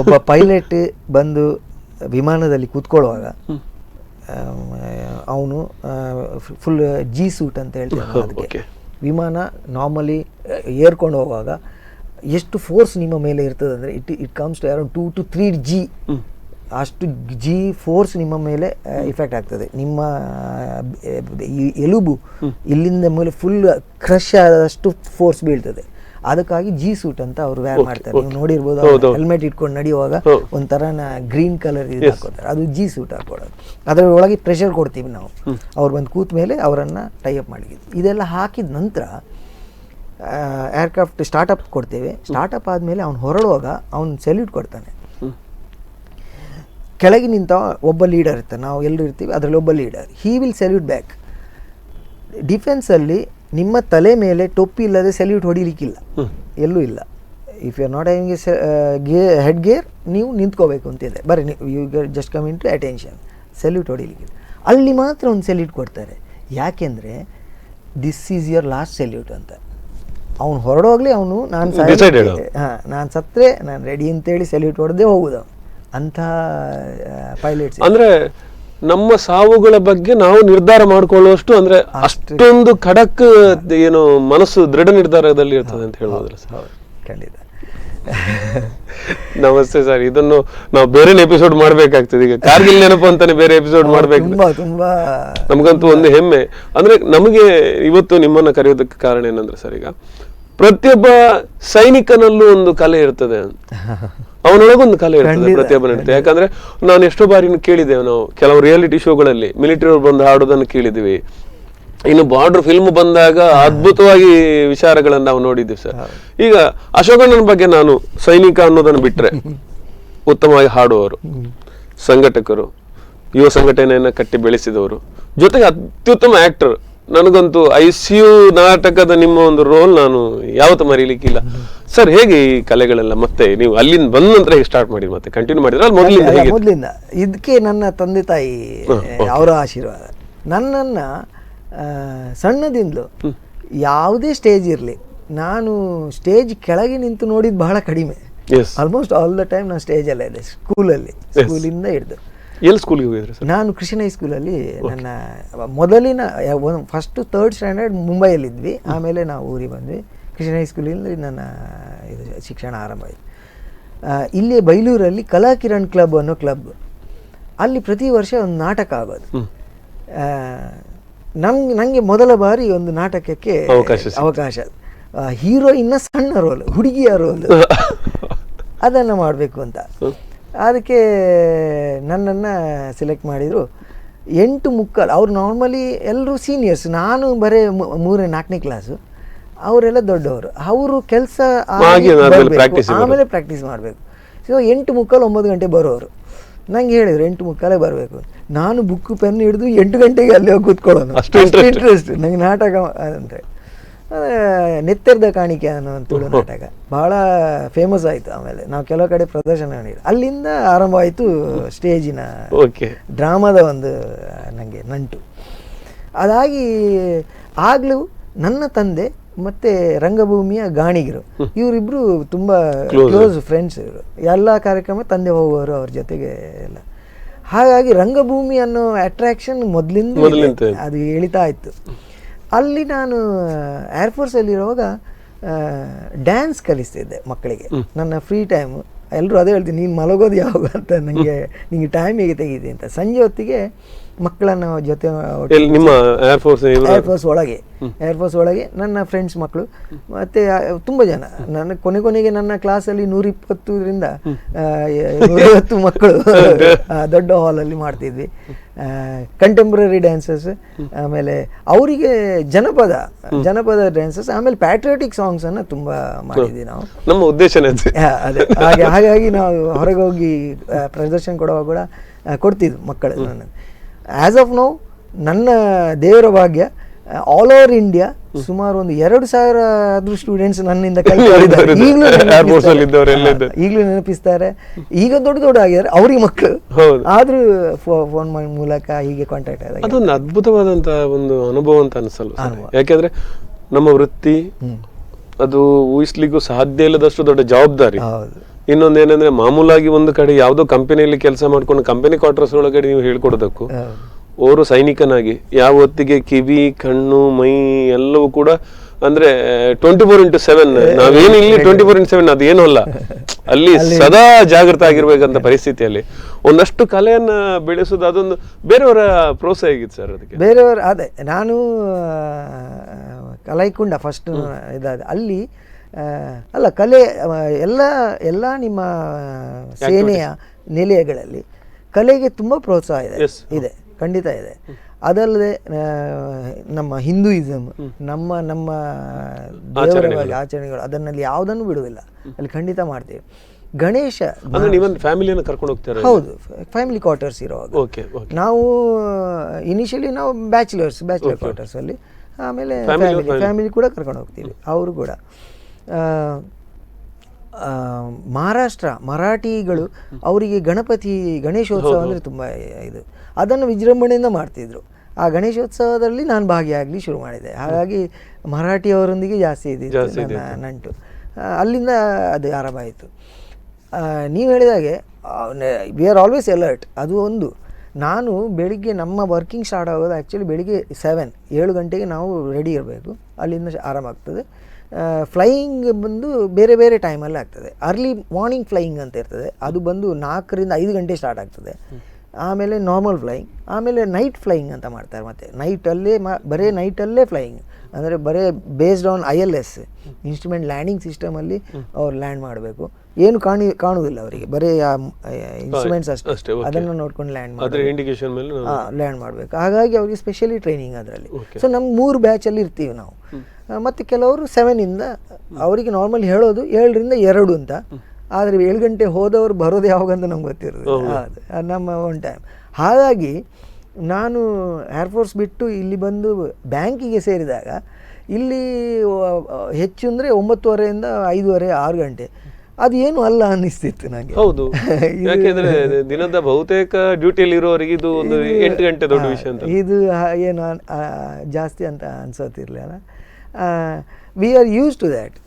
ಒಬ್ಬ ಪೈಲಟ್ ಬಂದು ವಿಮಾನದಲ್ಲಿ ಕೂತ್ಕೊಳ್ಳುವಾಗ ಅವನು ಫುಲ್ ಜಿ ಸೂಟ್ ಅಂತ ಹೇಳ್ತೇವೆ ಅದಕ್ಕೆ. ವಿಮಾನ ನಾರ್ಮಲಿ ಏರ್ಕೊಂಡು ಹೋಗುವಾಗ ಎಷ್ಟು ಫೋರ್ಸ್ ನಿಮ್ಮ ಮೇಲೆ ಇರ್ತದೆ ಅಂದರೆ it comes to around 2 to 3 G. ಅಷ್ಟು G ಫೋರ್ಸ್ ನಿಮ್ಮ ಮೇಲೆ ಇಫೆಕ್ಟ್ ಆಗ್ತದೆ. ನಿಮ್ಮ ಎಲುಬು ಇಲ್ಲಿಂದ ಮೇಲೆ ಫುಲ್ ಕ್ರಶ್ ಆದಷ್ಟು ಫೋರ್ಸ್ ಬೀಳ್ತದೆ. ಅದಕ್ಕಾಗಿ ಜಿ ಸೂಟ್ ಅಂತ ಅವ್ರು ವ್ಯಾರ್ ಮಾಡ್ತಾರೆ. ನೀವು ನೋಡಿರ್ಬೋದು, ಹೆಲ್ಮೆಟ್ ಇಟ್ಕೊಂಡು ನಡೆಯುವಾಗ ಒಂಥರ ಗ್ರೀನ್ ಕಲರ್ ಇದು ಹಾಕೋತಾರೆ, ಅದು ಜಿ ಸೂಟ್ ಹಾಕೊಳ್ಳೋದು. ಅದರ ಒಳಗೆ ಪ್ರೆಷರ್ ಕೊಡ್ತೀವಿ ನಾವು. ಅವ್ರು ಬಂದು ಕೂತ ಮೇಲೆ ಅವರನ್ನು ಟೈಅಪ್ ಮಾಡಿದ್ವಿ. ಇದೆಲ್ಲ ಹಾಕಿದ ನಂತರ ಏರ್ಕ್ರಾಫ್ಟ್ ಸ್ಟಾರ್ಟಪ್ ಕೊಡ್ತೇವೆ. ಸ್ಟಾರ್ಟಪ್ ಆದಮೇಲೆ ಅವ್ನು ಹೊರಡುವಾಗ ಅವ್ನು ಸೆಲ್ಯೂಟ್ ಕೊಡ್ತಾನೆ. ಕೆಳಗೆ ನಿಂತ ಒಬ್ಬ ಲೀಡರ್ ಇರ್ತಾನೆ, ನಾವು ಎಲ್ಲರೂ ಇರ್ತೀವಿ, ಅದರಲ್ಲಿ ಒಬ್ಬ leader, he will salute back. ಡಿಫೆನ್ಸಲ್ಲಿ ನಿಮ್ಮ ತಲೆ ಮೇಲೆ ಟೊಪ್ಪಿ ಇಲ್ಲದೆ ಸೆಲ್ಯೂಟ್ ಹೊಡಿಲಿಕ್ಕಿಲ್ಲ, ಎಲ್ಲೂ ಇಲ್ಲ. If you are not having head gear, ನೀವು ನಿಂತ್ಕೋಬೇಕು ಅಂತಿದೆ. ಬರ್ರಿ, you just come in to attention, salute ಹೊಡಿಲಿಕ್ಕಿಲ್ಲ. ಅಲ್ಲಿ ಮಾತ್ರ ಒಂದು ಸೆಲ್ಯೂಟ್ ಕೊಡ್ತಾರೆ. ಯಾಕೆಂದರೆ this is your last salute ಅಂತ. ಅವ್ನು ಹೊರಡೋಗ್ಲಿ, ಅವನು ನಾನು ಸತ್ತರೆ ನಾನು ರೆಡಿ ಅಂತೇಳಿ ಸೆಲ್ಯೂಟ್ ಹೊಡೆದೇ ಹೋಗುದು ಅಂಥ ಪೈಲಟ್ಸ್. ಅಂದರೆ ನಮ್ಮ ಸಾವುಗಳ ಬಗ್ಗೆ ನಾವು ನಿರ್ಧಾರ ಮಾಡ್ಕೊಳ್ಳುವಷ್ಟು, ಅಂದ್ರೆ ಅಷ್ಟೊಂದು ಖಡಕ್ ಏನು ಮನಸ್ಸು ದೃಢ ನಿರ್ಧಾರದಲ್ಲಿ ಇರ್ತದೆ ಅಂತ ಹೇಳ್ಬೋದಲ್ಲ ಸರ್? ಖಂಡಿತ. ನಮಸ್ತೆ ಸರ್, ಇದನ್ನು ನಾವು ಬೇರೆ ಎಪಿಸೋಡ್ ಮಾಡ್ಬೇಕಾಗ್ತದೆ. ಈಗ ಕಾರ್ಗಿಲ್ ನೆನಪು ಅಂತಾನೆ ಬೇರೆ ಎಪಿಸೋಡ್ ಮಾಡ್ಬೇಕು. ತುಂಬಾ ನಮಗಂತೂ ಒಂದು ಹೆಮ್ಮೆ. ಅಂದ್ರೆ ನಮಗೆ ಇವತ್ತು ನಿಮ್ಮನ್ನ ಕರೆಯೋದಕ್ಕೆ ಕಾರಣ ಏನಂದ್ರೆ ಸರ್, ಈಗ ಪ್ರತಿಯೊಬ್ಬ ಸೈನಿಕನಲ್ಲೂ ಒಂದು ಕಲೆ ಇರ್ತದೆ, ಅವನೊಳಗೊಂದು ಕಲೆ ಇರ್ತದೆ, ಪ್ರತಿಯೊಬ್ಬ ನಡೀತದೆ. ಯಾಕಂದ್ರೆ ನಾನು ಎಷ್ಟೋ ಬಾರಿ ಕೇಳಿದ್ದೇವೆ, ನಾವು ಕೆಲವು ರಿಯಾಲಿಟಿ ಶೋಗಳಲ್ಲಿ ಮಿಲಿಟರಿ ಅವ್ರು ಬಂದು ಹಾಡೋದನ್ನು ಕೇಳಿದ್ದೀವಿ. ಇನ್ನು ಬಾರ್ಡರ್ ಫಿಲ್ಮ್ ಬಂದಾಗ ಅದ್ಭುತವಾಗಿ ವಿಚಾರಗಳನ್ನು ನಾವು ನೋಡಿದ್ದೀವಿ ಸರ್. ಈಗ ಅಶೋಕಣ್ಣನ ಬಗ್ಗೆ ನಾನು ಸೈನಿಕ ಅನ್ನೋದನ್ನು ಬಿಟ್ರೆ ಉತ್ತಮವಾಗಿ ಹಾಡುವವರು, ಸಂಘಟಕರು, ಯುವ ಸಂಘಟನೆಯನ್ನು ಕಟ್ಟಿ ಬೆಳೆಸಿದವರು, ಜೊತೆಗೆ ಅತ್ಯುತ್ತಮ ಆಕ್ಟರ್. ನನಗಂತೂ ICU ನಾಟಕದ ನಿಮ್ಮ ಒಂದು ರೋಲ್ ನಾನು ಯಾವತ್ತೂ ಮರೀಲಿಕ್ಕಿಲ್ಲ ಸರ್. ಹೇಗೆ ಈ ಕಲೆಗಳೆಲ್ಲ ಮತ್ತೆ ನೀವು ಅಲ್ಲಿಂದ ಬಂದ ನಂತರ ಸ್ಟಾರ್ಟ್ ಮಾಡಿ ಮತ್ತೆ ಕಂಟಿನ್ಯೂ ಮಾಡಿದ್ರೆ ಮೊದಲಿಂದ? ಇದಕ್ಕೆ ನನ್ನ ತಂದೆ ತಾಯಿ ಅವರ ಆಶೀರ್ವಾದ. ನನ್ನನ್ನು ಸಣ್ಣದಿಂದಲೂ ಯಾವುದೇ ಸ್ಟೇಜ್ ಇರಲಿ, ನಾನು ಸ್ಟೇಜ್ ಕೆಳಗೆ ನಿಂತು ನೋಡಿದ್ದು ಬಹಳ ಕಡಿಮೆ. ಆಲ್ಮೋಸ್ಟ್ ಆಲ್ ದ ಟೈಮ್ ನಾನು ಸ್ಟೇಜಲ್ಲೇ ಇದೆ, ಸ್ಕೂಲಿಂದ ಹಿಡಿದು. ಎಲ್ಲಿ ಸ್ಕೂಲಿಗೆ ಹೋಗಿದ್ರಿ ಸರ್? ನಾನು ಕೃಷ್ಣ ಹೈಸ್ಕೂಲಲ್ಲಿ ನನ್ನ ಮೊದಲಿನ ಫಸ್ಟು 3rd ಸ್ಟ್ಯಾಂಡರ್ಡ್ ಮುಂಬೈಯಲ್ಲಿದ್ವಿ. ಆಮೇಲೆ ನಾವು ಊರಿಗೆ ಬಂದ್ವಿ. ಕೃಷ್ಣ ಹೈಸ್ಕೂಲಿಂದ ನನ್ನ ಇದು ಶಿಕ್ಷಣ ಆರಂಭ ಆಯಿತು. ಇಲ್ಲಿ ಬೈಲೂರಲ್ಲಿ ಕಲಾಕಿರಣ್ ಕ್ಲಬ್ ಅನ್ನೋ ಕ್ಲಬ್, ಅಲ್ಲಿ ಪ್ರತಿ ವರ್ಷ ಒಂದು ನಾಟಕ ಆಗೋದು. ನನಗೆ ಮೊದಲ ಬಾರಿ ಒಂದು ನಾಟಕಕ್ಕೆ ಅವಕಾಶ. ಹೀರೋಯಿನ್ನ ಸಣ್ಣ ರೋಲ್, ಹುಡುಗಿಯ ರೋಲ್, ಅದನ್ನು ಮಾಡಬೇಕು ಅಂತ. ಅದಕ್ಕೆ ನನ್ನನ್ನು ಸೆಲೆಕ್ಟ್ ಮಾಡಿದರು. 8:45. ಅವ್ರು ನಾರ್ಮಲಿ ಎಲ್ಲರೂ ಸೀನಿಯರ್ಸ್, ನಾನು ಬರೀ 3ನೇ 4ನೇ ಕ್ಲಾಸು, ಅವರೆಲ್ಲ ದೊಡ್ಡವರು. ಅವರು ಕೆಲಸ ಆಮೇಲೆ ಪ್ರಾಕ್ಟೀಸ್ ಮಾಡಬೇಕು. ಸೊ 8:45 9 ಗಂಟೆ ಬರೋರು. ನಂಗೆ ಹೇಳಿದರು 8:45 ಬರಬೇಕು. ನಾನು ಬುಕ್ಕು ಪೆನ್ ಹಿಡಿದು 8 ಗಂಟೆಗೆ ಅಲ್ಲಿ ಹೋಗಿ ಕೂತ್ಕೊಳ್ಳೋನು, ಅಷ್ಟು ಇಂಟ್ರೆಸ್ಟ್ ನನಗೆ ನಾಟಕ ಅಂದರೆ. ನೆತ್ತೆರ್ದ ಕಾಣಿಕೆ ಅನ್ನೋ ತುಳು ನಾಟಕ ಭಾಳ ಫೇಮಸ್ ಆಯಿತು. ಆಮೇಲೆ ನಾವು ಕೆಲವು ಕಡೆ ಪ್ರದರ್ಶನ ಮಾಡಿದ್ವಿ. ಅಲ್ಲಿಂದ ಆರಂಭ ಆಯಿತು ಸ್ಟೇಜಿನ ಡ್ರಾಮಾದ ಒಂದು ನನಗೆ ನಂಟು. ಅದಾಗಿ ಆಗಲೂ ನನ್ನ ತಂದೆ ಮತ್ತು ರಂಗಭೂಮಿಯ ಗಾಣಿಗರು, ಇವರಿಬ್ಬರು ತುಂಬ ಕ್ಲೋಸ್ ಫ್ರೆಂಡ್ಸ್. ಇವರು ಎಲ್ಲ ಕಾರ್ಯಕ್ರಮ ತಂದೆ ಹೋಗುವವರು ಅವ್ರ ಜೊತೆಗೆ ಎಲ್ಲ. ಹಾಗಾಗಿ ರಂಗಭೂಮಿ ಅನ್ನೋ ಅಟ್ರಾಕ್ಷನ್ ಮೊದಲಿಂದ ಅದು ಎಳಿತಾ ಇತ್ತು. ಅಲ್ಲಿ ನಾನು ಏರ್ಫೋರ್ಸಲ್ಲಿರುವಾಗ ಡ್ಯಾನ್ಸ್ ಕಲಿಸ್ತಿದ್ದೆ ಮಕ್ಕಳಿಗೆ. ನನ್ನ ಫ್ರೀ ಟೈಮು ಎಲ್ಲರೂ ಅದೇ ಹೇಳ್ತೀನಿ, ನೀನು ಮಲಗೋದು ಯಾವಾಗ ಅಂತ, ನಿಂಗೆ ಟೈಮ್ ಹೇಗೆ ತೆಗೀತಿ ಅಂತ. ಸಂಜೆ ಹೊತ್ತಿಗೆ ಮಕ್ಕಳನ್ನ ಜೊತೆ ನಿಮ್ಮ ಏರ್ಫೋರ್ಸ್ ಒಳಗೆ ಏರ್ಫೋರ್ಸ್ ಒಳಗೆ ನನ್ನ ಫ್ರೆಂಡ್ಸ್ ಮಕ್ಕಳು ಮತ್ತು ತುಂಬ ಜನ ನನ್ನ ಕೊನೆಗೆ ನನ್ನ ಕ್ಲಾಸಲ್ಲಿ 120ರಿಂದ 150 ಮಕ್ಕಳು ದೊಡ್ಡ ಹಾಲಲ್ಲಿ ಮಾಡ್ತಿದ್ವಿ. ಕಂಟೆಂಪ್ರರಿ ಡ್ಯಾನ್ಸಸ್, ಆಮೇಲೆ ಅವರಿಗೆ ಜನಪದ ಡ್ಯಾನ್ಸಸ್, ಆಮೇಲೆ ಪ್ಯಾಟ್ರಿಯಾಟಿಕ್ ಸಾಂಗ್ಸನ್ನು ತುಂಬ ಮಾಡಿದ್ವಿ ನಾವು. ನಮ್ಮ ಉದ್ದೇಶನೇ ಅದೇ ಹಾಗಾಗಿ ನಾವು ಹೊರಗೆ ಹೋಗಿ ಪ್ರದರ್ಶನ ಕೊಡುವಾಗ ಕೂಡ ಕೊಡ್ತಿದ್ವಿ ಮಕ್ಕಳು. ನನ್ನ ಆ್ಯಸ್ ಆಫ್ ನೌ ನನ್ನ ದೇವರ ಭಾಗ್ಯ ಆಲ್ ಓವರ್ ಇಂಡಿಯಾ ಸುಮಾರು ಒಂದು 2,000 ಆದ್ರೂ ಸ್ಟೂಡೆಂಟ್ಸ್ ನನ್ನಿಂದ ಈಗಲೂ ನೆನಪಿಸ್ತಾರೆ. ಈಗ ದೊಡ್ಡ ಆಗಿದ್ದಾರೆ ಅವ್ರಿಗೆ ಮಕ್ಕಳು, ಆದ್ರೂ ಫೋನ್ ಮೂಲಕ ಹೀಗೆ ಕಾಂಟ್ಯಾಕ್ಟ್ ಆದಾಗ ಅದೊಂದು ಅದ್ಭುತವಾದಂತಹ ಒಂದು ಅನುಭವ ಅಂತ ಅನಿಸಲ್ಲ. ಯಾಕೆಂದ್ರೆ ನಮ್ಮ ವೃತ್ತಿ ಅದು ಊಹಿಸ್ಲಿಕ್ಕೂ ಸಾಧ್ಯ ಇಲ್ಲದಷ್ಟು ದೊಡ್ಡ ಜವಾಬ್ದಾರಿ. ಇನ್ನೊಂದೇನಂದ್ರೆ ಮಾಮೂಲಾಗಿ ಒಂದು ಕಡೆ ಯಾವುದೋ ಕಂಪನಿಯಲ್ಲಿ ಕೆಲಸ ಮಾಡ್ಕೊಂಡು ಕಂಪನಿ ಕ್ವಾರ್ಟರ್ಸ್ ಒಳಗಡೆ ನೀವು ಹೇಳ್ಕೊಡೋದಕ್ಕೂ ಓರು ಸೈನಿಕನಾಗಿ ಯಾವ ಹೊತ್ತಿಗೆ ಕಿವಿ ಕಣ್ಣು ಮೈ ಎಲ್ಲವೂ ಕೂಡ ಅಂದ್ರೆ 24/7 ನಾವೇನು ಇಲ್ಲಿ 24/7 ಅದೇನು ಅಲ್ಲ, ಅಲ್ಲಿ ಸದಾ ಜಾಗೃತ ಆಗಿರ್ಬೇಕಂತ ಪರಿಸ್ಥಿತಿಯಲ್ಲಿ ಒಂದಷ್ಟು ಕಲೆಯನ್ನ ಬೆಳೆಸೋದು ಅದೊಂದು ಬೇರೆಯವರ ಪ್ರೋತ್ಸಾಹ ಆಗಿತ್ತು ಸರ್. ಅದಕ್ಕೆ ಬೇರೆಯವರು ಅದೇ ನಾನು ಕಲೈಕುಂಡ ಫಸ್ಟ್ ಇದಾದ ಅಲ್ಲಿ ಅಲ್ಲ ಕಲೆ ಎಲ್ಲ ನಿಮ್ಮ ಸೇನೆಯ ನಿಲಯಗಳಲ್ಲಿ ಕಲೆಗೆ ತುಂಬ ಪ್ರೋತ್ಸಾಹ ಇದೆ ಖಂಡಿತ ಇದೆ. ಅದಲ್ಲದೆ ನಮ್ಮ ಹಿಂದೂಯಿಸಮ್ ನಮ್ಮ ಆಚರಣೆಗಳು ಅದನ್ನಲ್ಲಿ ಯಾವುದನ್ನು ಬಿಡುವುದಿಲ್ಲ, ಅಲ್ಲಿ ಖಂಡಿತ ಮಾಡ್ತೀವಿ. ಗಣೇಶ ಫ್ಯಾಮಿಲಿಯನ್ನು ಕರ್ಕೊಂಡು ಹೋಗ್ತಾರೆ. ಹೌದು, ಫ್ಯಾಮಿಲಿ ಕ್ವಾರ್ಟರ್ಸ್ ಇರುವಾಗ ನಾವು ಇನಿಷಿಯಲಿ ನಾವು ಬ್ಯಾಚುಲರ್ ಕ್ವಾರ್ಟರ್ಸ್ ಅಲ್ಲಿ, ಆಮೇಲೆ ಫ್ಯಾಮಿಲಿ ಕೂಡ ಕರ್ಕೊಂಡು ಹೋಗ್ತೀವಿ. ಅವರು ಕೂಡ ಮರಾಠಿಗಳು ಅವರಿಗೆ ಗಣೇಶೋತ್ಸವ ಅಂದರೆ ತುಂಬ ಇದು, ಅದನ್ನು ವಿಜೃಂಭಣೆಯಿಂದ ಮಾಡ್ತಿದ್ರು. ಆ ಗಣೇಶೋತ್ಸವದಲ್ಲಿ ನಾನು ಭಾಗಿಯಾಗಲಿ ಶುರು ಮಾಡಿದೆ. ಹಾಗಾಗಿ ಮರಾಠಿಯವರೊಂದಿಗೆ ಜಾಸ್ತಿ ಇದ್ದಿತ್ತು ನನ್ನ ನಂಟು. ಅಲ್ಲಿಂದ ಅದು ಆರಂಭ ಆಯಿತು. ನೀವು ಹೇಳಿದಾಗೆ ವಿ ಆರ್ ಆಲ್ವೇಸ್ ಅಲರ್ಟ್. ಅದು ಒಂದು, ನಾನು ಬೆಳಿಗ್ಗೆ ನಮ್ಮ ವರ್ಕಿಂಗ್ ಸ್ಟಾರ್ಟ್ ಆಗೋದು ಆ್ಯಕ್ಚುಲಿ ಬೆಳಿಗ್ಗೆ 7 ಗಂಟೆಗೆ ನಾವು ರೆಡಿ ಇರಬೇಕು. ಅಲ್ಲಿಂದ ಆರಂಭ ಆಗ್ತದೆ. ಫ್ಲೈಯಿಂಗ್ ಬಂದು ಬೇರೆ ಬೇರೆ ಟೈಮಲ್ಲಿ ಆಗ್ತದೆ. ಅರ್ಲಿ ಮಾರ್ನಿಂಗ್ ಫ್ಲೈಯಿಂಗ್ ಅಂತ ಇರ್ತದೆ, ಅದು ಬಂದು 4ರಿಂದ 5 ಗಂಟೆ ಸ್ಟಾರ್ಟ್ ಆಗ್ತದೆ. ಆಮೇಲೆ ನಾರ್ಮಲ್ ಫ್ಲೈಯಿಂಗ್, ಆಮೇಲೆ ನೈಟ್ ಫ್ಲೈಯಿಂಗ್ ಅಂತ ಮಾಡ್ತಾರೆ. ಮತ್ತು ನೈಟಲ್ಲೇ ಬರೀ ನೈಟಲ್ಲೇ ಫ್ಲೈಯಿಂಗ್ ಅಂದರೆ ಬರೀ based on ILS instrument landing ಸಿಸ್ಟಮಲ್ಲಿ ಅವ್ರು ಲ್ಯಾಂಡ್ ಮಾಡಬೇಕು. ಏನು ಕಾಣುವುದಿಲ್ಲ ಅವರಿಗೆ, ಬರೀ ಇನ್ಸ್ಟ್ರೂಮೆಂಟ್ಸ್ ಅಷ್ಟೇ, ಅದನ್ನು ನೋಡ್ಕೊಂಡು ಲ್ಯಾಂಡ್ ಮಾಡಬೇಕು. ಹಾಗಾಗಿ ಅವ್ರಿಗೆ ಸ್ಪೆಷಲಿ ಟ್ರೈನಿಂಗ್ ಅದರಲ್ಲಿ. ಸೊ ನಮ್ಗೆ 3 ಬ್ಯಾಚಲ್ಲಿ ಇರ್ತೀವಿ ನಾವು. ಮತ್ತು ಕೆಲವರು 7ಇಂದ ಅವರಿಗೆ ನಾರ್ಮಲ್ ಹೇಳೋದು 7ರಿಂದ 2 ಅಂತ, ಆದರೆ 7 ಗಂಟೆ ಹೋದವರು ಬರೋದು ಯಾವಾಗಂತ ನಮ್ಗೆ ಗೊತ್ತಿರೋದು. ಅದು ನಮ್ಮ ಒನ್ ಟೈಮ್. ಹಾಗಾಗಿ ನಾನು ಏರ್ಫೋರ್ಸ್ ಬಿಟ್ಟು ಇಲ್ಲಿ ಬಂದು ಬ್ಯಾಂಕಿಗೆ ಸೇರಿದಾಗ ಇಲ್ಲಿ ಹೆಚ್ಚು ಅಂದರೆ 9:30ಯಿಂದ 5:30 6 ಗಂಟೆ ಅದು ಏನು ಅಲ್ಲ ಅನ್ನಿಸ್ತಿತ್ತು ನನಗೆ. ಹೌದು, ಯಾಕೆಂದ್ರೆ ದಿನದ ಬಹುತೇಕ ಡ್ಯೂಟಿಯಲ್ಲಿ ಇರೋರಿಗೆ ಇದು ಒಂದು 8 ಗಂಟೆ ದೊಡ್ಡ ವಿಷಯ ಅಂತ, ಇದು ಏನು ಜಾಸ್ತಿ ಅಂತ ಅನ್ಸೋತಿರ್ಲಿಲ್ಲ. We are use to that.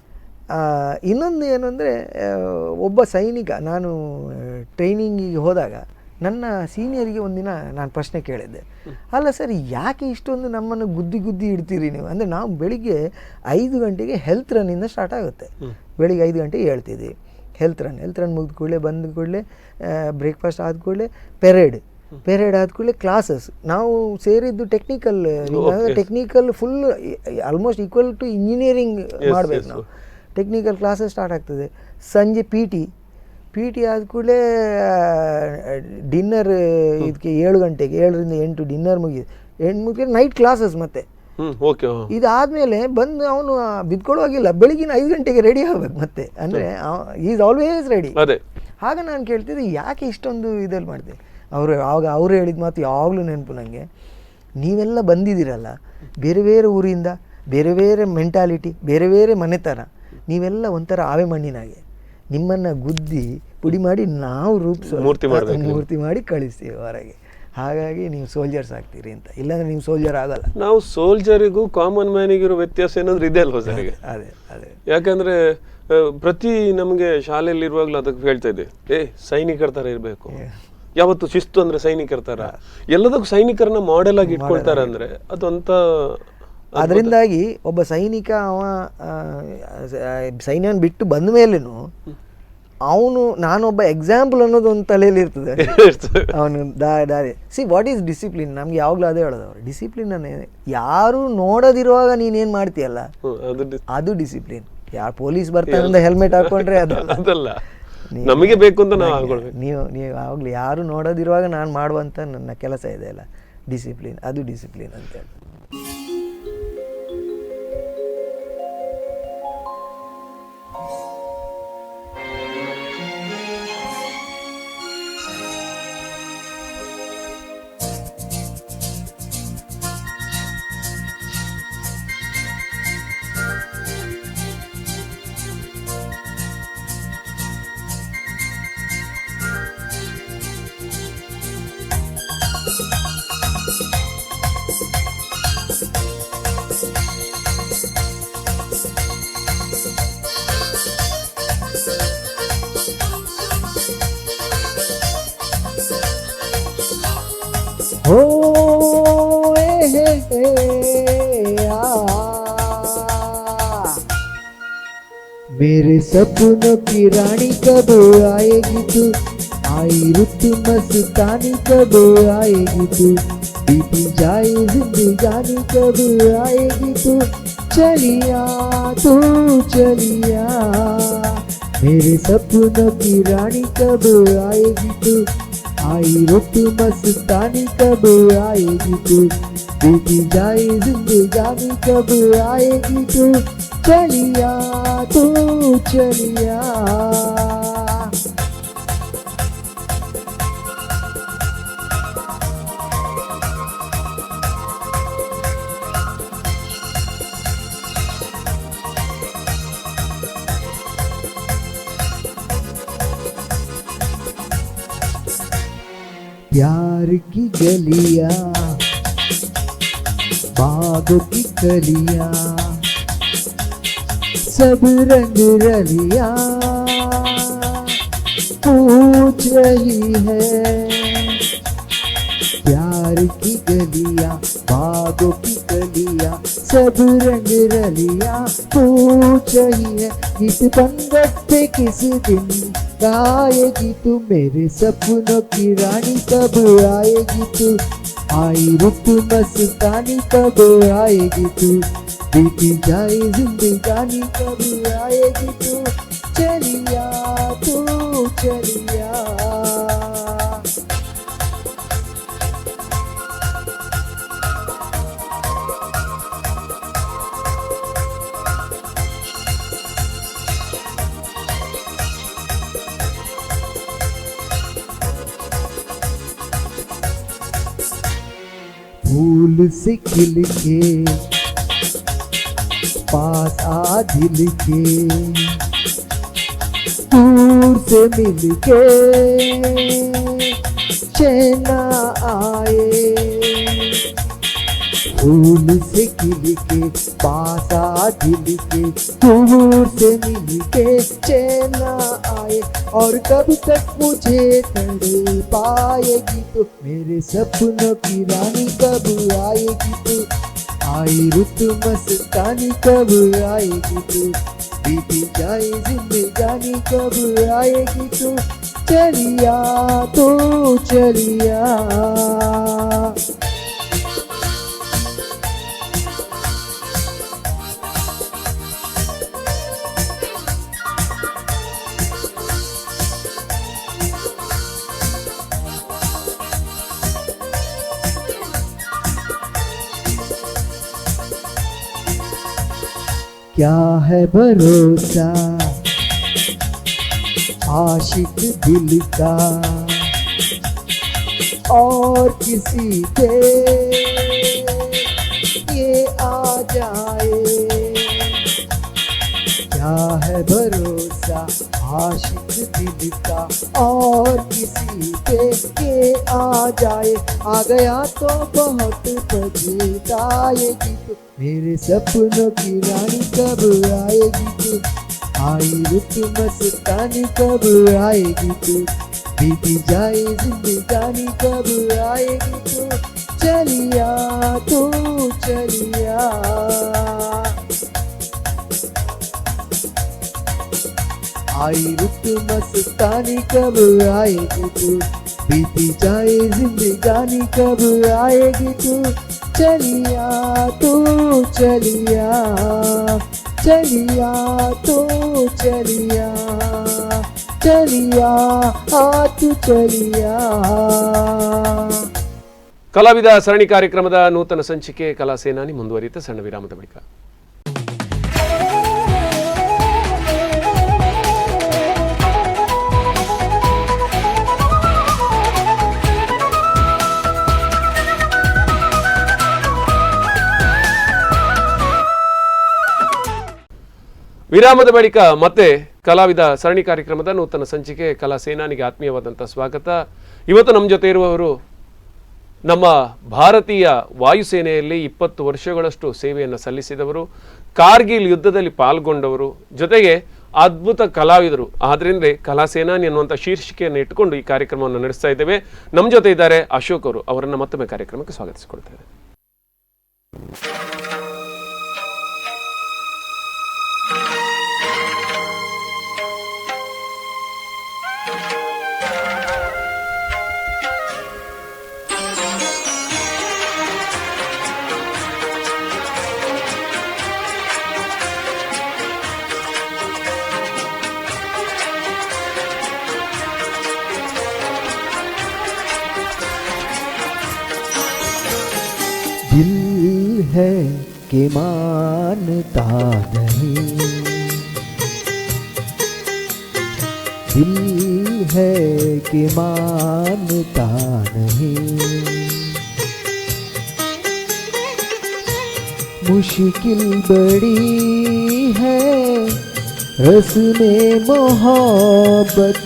ಇನ್ನೊಂದು ಏನು ಅಂದರೆ, ಒಬ್ಬ ಸೈನಿಕ, ನಾನು ಟ್ರೈನಿಂಗಿಗೆ ಹೋದಾಗ ನನ್ನ ಸೀನಿಯರಿಗೆ ಒಂದಿನ ನಾನು ಪ್ರಶ್ನೆ ಕೇಳಿದ್ದೆ, ಅಲ್ಲ ಸರ್ ಯಾಕೆ ಇಷ್ಟೊಂದು ನಮ್ಮನ್ನು ಗುದ್ದಿ ಇಡ್ತೀರಿ ನೀವು? ಅಂದರೆ ನಾವು ಬೆಳಿಗ್ಗೆ 5 ಗಂಟೆಗೆ ಹೆಲ್ತ್ ರನ್ನಿಂದ ಸ್ಟಾರ್ಟ್ ಆಗುತ್ತೆ. ಬೆಳಿಗ್ಗೆ 5 ಗಂಟೆಗೆ ಹೇಳ್ತಿದ್ವಿ ಹೆಲ್ತ್ ರನ್ ಮುಗಿದ ಕೂಡಲೇ ಬಂದ ಕೂಡಲೇ ಬ್ರೇಕ್ಫಾಸ್ಟ್ ಆದ ಕೂಡಲೇ ಪೆರೇಡ್ ಆದ ಕೂಡಲೇ ಕ್ಲಾಸಸ್. ನಾವು ಸೇರಿದ್ದು technical full almost equal to engineering ಮಾಡಬೇಕು ನಾವು. ಟೆಕ್ನಿಕಲ್ ಕ್ಲಾಸಸ್ ಸ್ಟಾರ್ಟ್ ಆಗ್ತದೆ. ಸಂಜೆ ಪಿ ಟಿ ಆದ ಕೂಡಲೇ ಡಿನ್ನರ್, ಇದಕ್ಕೆ 7 ಗಂಟೆಗೆ 7ರಿಂದ 8 ಡಿನ್ನರ್ ಮುಗಿದು ನೈಟ್ ಕ್ಲಾಸಸ್. ಮತ್ತೆ ಇದಾದಮೇಲೆ ಬಂದು ಅವನು ಬಿದ್ಕೊಳ್ಳುವಾಗಿಲ್ಲ, ಬೆಳಗಿನ 5 ಗಂಟೆಗೆ ರೆಡಿ ಆಗಬೇಕು ಮತ್ತೆ. ಅಂದರೆ ಈಸ್ ಆಲ್ವೇಸ್ ರೆಡಿ. ಆಗ ನಾನು ಕೇಳ್ತಿದ್ದೆ ಯಾಕೆ ಇಷ್ಟೊಂದು ಇದಲ್ಲಿ ಮಾಡ್ತೇವೆ. ಅವರು ಹೇಳಿದ ಮಾತು ಯಾವಾಗಲೂ ನೆನಪು ನನಗೆ, ನೀವೆಲ್ಲ ಬಂದಿದ್ದೀರಲ್ಲ ಬೇರೆ ಬೇರೆ ಊರಿಂದ, ಬೇರೆ ಬೇರೆ ಮೆಂಟಾಲಿಟಿ, ಬೇರೆ ಬೇರೆ ಮನೆತನ, ನೀವೆಲ್ಲ ಒಂಥರ ಆವೆ ಮಣ್ಣಿನಾಗೆ, ನಿಮ್ಮನ್ನು ಗುದ್ದಿ ಪುಡಿ ಮಾಡಿ ನಾವು ಮೂರ್ತಿ ಮಾಡಿ ಕಳಿಸ್ತೀವಿ ಹೊರಗೆ. ಹಾಗಾಗಿ ನೀವು ಸೋಲ್ಜರ್ಸ್ ಆಗ್ತೀರಿ ಅಂತ, ಇಲ್ಲಾಂದ್ರೆ ನೀವು ಸೋಲ್ಜರ್ ಆಗಲ್ಲ. ನಾವು ಸೋಲ್ಜರಿಗೂ ಕಾಮನ್ ಮ್ಯಾನಿಗಿರೋ ವ್ಯತ್ಯಾಸ ಏನಾದ್ರು ಇದೆ ಅಲ್ವಾ ಸರಿಗೆ? ಅದೇ ಯಾಕಂದ್ರೆ ಪ್ರತಿ ನಮಗೆ ಶಾಲೆಯಲ್ಲಿ ಇರುವಾಗಲೂ ಅದಕ್ಕೆ ಹೇಳ್ತಾ ಇದ್ದೆ, ಸೈನಿಕರ ಥರ ಇರಬೇಕು, ಯಾವತ್ತು ಶಿಸ್ತು ಅಂದ್ರೆ ಸೈನಿಕರ ಥರ, ಎಲ್ಲದಕ್ಕೂ ಸೈನಿಕರನ್ನ ಮಾಡೆಲ್ ಆಗಿ ಇಟ್ಕೊಳ್ತಾರೆ. ಅಂದ್ರೆ ಅದಂತ ಅದರಿಂದಾಗಿ ಒಬ್ಬ ಸೈನಿಕ ಅವ ಸೈನ್ಯವನ್ನು ಬಿಟ್ಟು ಬಂದ ಮೇಲೂ ಅವನು ನಾನೊಬ್ಬ ಎಕ್ಸಾಂಪಲ್ ಅನ್ನೋದು ಒಂದು ತಲೆಯಲ್ಲಿ ಇರ್ತದೆ ಅವನು ದಾರಿ ವಾಟ್ ಈಸ್ ಡಿಸಿಪ್ಲಿನ್. ನಮ್ಗೆ ಯಾವಾಗಲೂ ಅದೇ ಹೇಳೋದು ಅವರು, ಡಿಸಿಪ್ಲಿನ್ ಯಾರು ನೋಡೋದಿರುವಾಗ ನೀನೇನು ಮಾಡ್ತೀಯಲ್ಲ ಅದು ಡಿಸಿಪ್ಲಿನ್. ಯಾರು ಪೊಲೀಸ್ ಬರ್ತಾನೆ ಹೆಲ್ಮೆಟ್ ಹಾಕೊಂಡ್ರೆ ಅದಲ್ಲ, ನಮಗೆ ಬೇಕು ಅಂತ ನಾವು ಹಾಕೊಳ್ಬೇಕು. ನೀವು ಯಾವಾಗಲೂ ಯಾರು ನೋಡೋದಿರುವಾಗ ನಾನು ಮಾಡುವಂಥ ನನ್ನ ಕೆಲಸ ಇದೆ ಅಲ್ಲ ಡಿಸಿಪ್ಲಿನ್, ಅದು ಡಿಸಿಪ್ಲಿನ್ ಅಂತೇಳಿ. मेरे सपनों की रानी कब आएगी तू, आई रुत मस्तानी कब आएगी तू, बीती जाए जिंदगानी कब आएगी तू, चलिया तू चलिया। मेरे सपनों की रानी कब आएगी तू, आई रुत मस्तानी कब आएगी तू, बीती जाए जिंदगानी कब आएगी तू, चलिया तू चलिया। प्यार की गलियां बागों की कलियां सब रंग रलियां पूछ रही है। प्यार की गलियां बागों की कलियां सब रंग रलियां पूछ रही है। गीत पंगत पे किस दिन गाएगी तू, मेरे सपनों की रानी कब आएगी तू, आई रुत मस्तानी कब आएगी तू, बीती जाए जिंदगानी कब आएगी तू, चलिया तू चलिया। फूल से खिल के पास आ दिल के, दूर से मिल के चैन आए। फूल से खिल के पास आ दिल के, दूर से मिल के चैन आए। और कब तक मुझे तड़ पाएगी तो, मेरे सपनों की रानी कब आएगी तू, आई रुत मस्तानी कब आएगी तू, बीती जाए जिंदगानी कब आएगी तू, चलिया तू चलिया। क्या है भरोसा आशिक दिल का और किसी पे ये आ जाए। क्या है भरोसा आशिक दिल का और किसी पे ये आ जाए। आ गया तो बहुत पछताएगी तू, मेरे सपनों की रानी कब आएगी तू, आई रुत मस्तानी कब आएगी तू, बीती जाए जिंदगानी कब आएगी तू, चलिया तू चलिया। आई रुत मस्तानी कब आएगी तू, बीती जाए जिंदगानी कब आएगी तू, चलिया तू चलिया, चलिया तू चलिया, चलिया तू चलिया. ಕಲಾವಿದ ಸರಣಿ ಕಾರ್ಯಕ್ರಮದ ನೂತನ ಸಂಚಿಕೆ ಕಲಾ ಸೇನಾನಿ ಮುಂದುವರಿಯುತ್ತೆ ಸಣ್ಣ ವಿರಾಮದ ಬಳಿಕ. ವಿರಾಮದ ಬಳಿಕ ಮತ್ತೆ ಕಲಾವಿದ ಸರಣಿ ಕಾರ್ಯಕ್ರಮದ ನೂತನ ಸಂಚಿಕೆ ಕಲಾ ಸೇನಾನಿಗೆ ಆತ್ಮೀಯವಾದಂಥ ಸ್ವಾಗತ. ಇವತ್ತು ನಮ್ಮ ಜೊತೆ ಇರುವವರು ನಮ್ಮ ಭಾರತೀಯ ವಾಯುಸೇನೆಯಲ್ಲಿ 20 ವರ್ಷಗಳಷ್ಟು ಸೇವೆಯನ್ನು ಸಲ್ಲಿಸಿದವರು, ಕಾರ್ಗಿಲ್ ಯುದ್ಧದಲ್ಲಿ ಪಾಲ್ಗೊಂಡವರು, ಜೊತೆಗೆ ಅದ್ಭುತ ಕಲಾವಿದರು. ಆದ್ರಿಂದ ಕಲಾ ಸೇನಾನಿ ಅನ್ನುವಂಥ ಶೀರ್ಷಿಕೆಯನ್ನು ಇಟ್ಟುಕೊಂಡು ಈ ಕಾರ್ಯಕ್ರಮವನ್ನು ನಡೆಸ್ತಾ ಇದ್ದೇವೆ. ನಮ್ಮ ಜೊತೆ ಇದ್ದಾರೆ ಅಶೋಕ್ ಅವರು. ಅವರನ್ನು ಮತ್ತೊಮ್ಮೆ ಕಾರ್ಯಕ್ರಮಕ್ಕೆ ಸ್ವಾಗತಿಸಿಕೊಳ್ತೇವೆ. दिल है कि मानता नहीं, दिल है कि मानता नहीं, मुश्किल बड़ी है रस्मे मोहब्बत,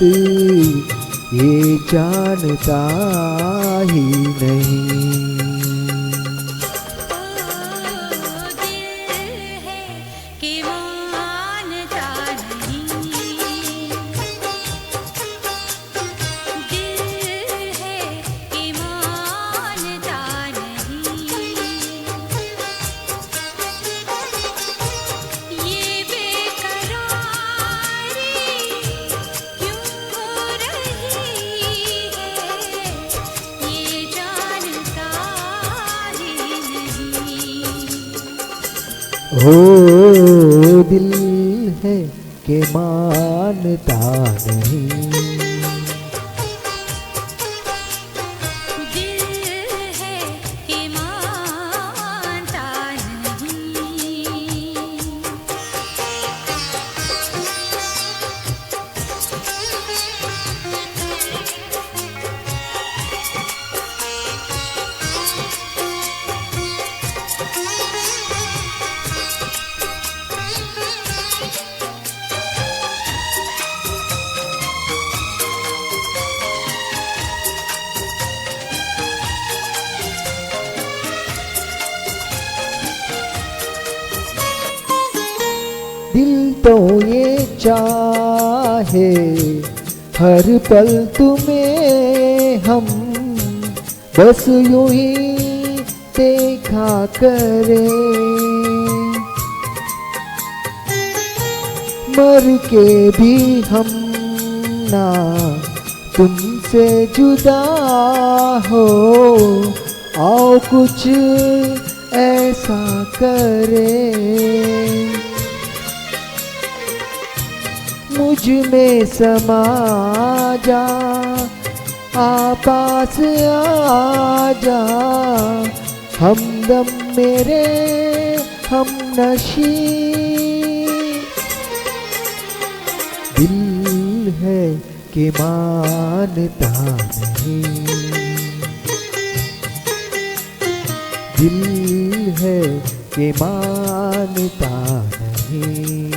ये जानता ही नहीं. हो दिल है कि मानता नहीं, दिल तो ये चाहे हर पल तुम्हें हम बस यूं ही देखा करें, मर के भी हम ना तुमसे जुदा हो, आओ कुछ ऐसा करें, मुझ में समा जा, पास आ जा, हमदम मेरे हम नशी. दिल है कि मानता नहीं, दिल है कि मानता नहीं.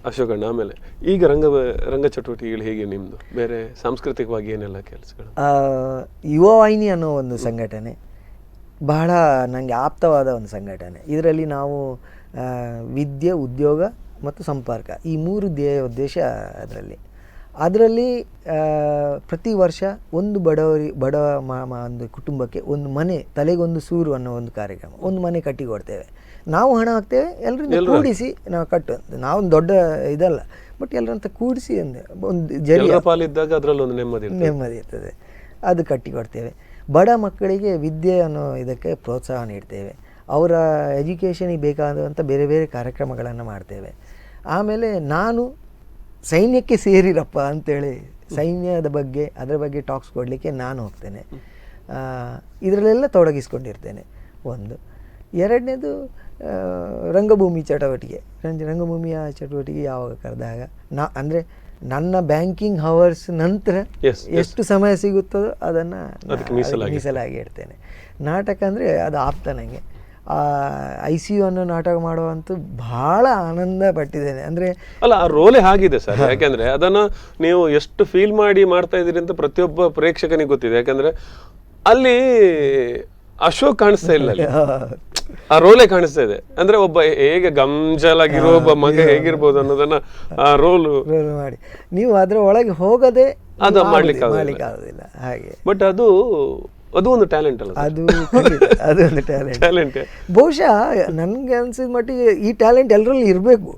ಅಶೋಕಣ್ಣ, ಆಮೇಲೆ ಈಗ ರಂಗ ಚಟುವಟಿಕೆಗಳು ಹೇಗೆ ನಿಮ್ಮದು? ಬೇರೆ ಸಾಂಸ್ಕೃತಿಕವಾಗಿ ಏನೆಲ್ಲ ಕೆಲಸಗಳು? ಯುವವಾಹಿನಿ ಅನ್ನೋ ಒಂದು ಸಂಘಟನೆ ಬಹಳ ನನಗೆ ಆಪ್ತವಾದ ಒಂದು ಸಂಘಟನೆ. ಇದರಲ್ಲಿ ನಾವು ವಿದ್ಯೆ, ಉದ್ಯೋಗ ಮತ್ತು ಸಂಪರ್ಕ, ಈ 3 ಧ್ಯೇಯ ಉದ್ದೇಶ ಅದರಲ್ಲಿ ಪ್ರತಿ ವರ್ಷ ಒಂದು ಬಡ ಒಂದು ಕುಟುಂಬಕ್ಕೆ ಒಂದು ಮನೆ, ತಲೆಗೊಂದು ಸೂರು ಅನ್ನೋ ಒಂದು ಕಾರ್ಯಕ್ರಮ, ಒಂದು ಮನೆ ಕಟ್ಟಿಕೊಡ್ತೇವೆ. ನಾವು ಹಣ ಹಾಕ್ತೇವೆ, ಎಲ್ಲರಿಂದ ಕೂಡಿಸಿ ನಾವು ಕಟ್ಟು. ನಾವು ದೊಡ್ಡ ಇದಲ್ಲ, ಬಟ್ ಎಲ್ಲರಂತ ಕೂಡಿಸಿ ಒಂದು ಪಾಲಿದ್ದಾಗ ಅದರಲ್ಲಿ ಒಂದು ನೆಮ್ಮದಿ ಇರ್ತದೆ. ಅದು ಕಟ್ಟಿಕೊಡ್ತೇವೆ. ಬಡ ಮಕ್ಕಳಿಗೆ ವಿದ್ಯೆ ಅನ್ನೋ ಇದಕ್ಕೆ ಪ್ರೋತ್ಸಾಹ ನೀಡ್ತೇವೆ. ಅವರ ಎಜುಕೇಷನಿಗೆ ಬೇಕಾದಂಥ ಬೇರೆ ಬೇರೆ ಕಾರ್ಯಕ್ರಮಗಳನ್ನು ಮಾಡ್ತೇವೆ. ಆಮೇಲೆ ನಾನು ಸೈನ್ಯಕ್ಕೆ ಸೇರಿರಪ್ಪ ಅಂತೇಳಿ ಸೈನ್ಯದ ಬಗ್ಗೆ ಅದರ ಬಗ್ಗೆ ಟಾಕ್ಸ್ ಕೊಡಲಿಕ್ಕೆ ನಾನು ಹೋಗ್ತೇನೆ. ಇದರಲ್ಲೆಲ್ಲ ತೊಡಗಿಸ್ಕೊಂಡಿರ್ತೇನೆ. ಒಂದು. ಎರಡನೇದು ರಂಗಭೂಮಿ ಚಟುವಟಿಕೆ. ರಂಗಭೂಮಿಯ ಚಟುವಟಿಕೆ ಯಾವಾಗ ಕರೆದಾಗ ಅಂದರೆ ನನ್ನ ಬ್ಯಾಂಕಿಂಗ್ ಹವರ್ಸ್ ನಂತರ ಎಷ್ಟು ಸಮಯ ಸಿಗುತ್ತದೋ ಅದನ್ನು ಮೀಸಲಾಗಿ ಇಡ್ತೇನೆ. ನಾಟಕ ಅಂದರೆ ಅದು ಆಪ್ತ ನನಗೆ. ICU ಅನ್ನೋ ನಾಟಕ ಮಾಡುವಂತೂ ಬಹಳ ಆನಂದ ಪಟ್ಟಿದ್ದೇನೆ. ಅಂದರೆ ಅಲ್ಲ, ಆ ರೋಲೇ ಆಗಿದೆ ಸರ್. ಯಾಕೆಂದ್ರೆ ಅದನ್ನು ನೀವು ಎಷ್ಟು ಫೀಲ್ ಮಾಡಿ ಮಾಡ್ತಾ ಇದ್ದೀರಿ ಅಂತ ಪ್ರತಿಯೊಬ್ಬ ಪ್ರೇಕ್ಷಕನಿಗೆ ಗೊತ್ತಿದೆ. ಯಾಕಂದ್ರೆ ಅಲ್ಲಿ ಅಶೋಕ್ ಕಾಣಿಸ್ತಾ ಇಲ್ಲ, ಆ ರೋಲೇ ಕಾಣಿಸ್ತಾ ಇದೆ. ಅಂದ್ರೆ ಒಬ್ಬ ಹೇಗೆ ಗಂಜಲಾಗಿರೋ ಒಬ್ಬ ಮಗ ಹೇಗಿರ್ಬೋದು ಅನ್ನೋದನ್ನ ಆ ರೋಲು ಮಾಡಿ ನೀವು ಅದರ ಒಳಗೆ ಹೋಗದೆ ಅದು ಮಾಡ್ಲಿಕ್ಕೆ ಆಗೋದಿಲ್ಲ. ಹಾಗೆ ಬಟ್ ಅದು ಒಂದು ಟ್ಯಾಲೆಂಟ್ ಅಲ್ಲ, ಅದು ಒಂದು ಟ್ಯಾಲೆಂಟ್. ಬಹುಶಃ ನನಗೆ ಅನ್ಸಿದ ಮಟ್ಟಿಗೆ ಈ ಟ್ಯಾಲೆಂಟ್ ಎಲ್ಲರಲ್ಲಿ ಇರಬೇಕು.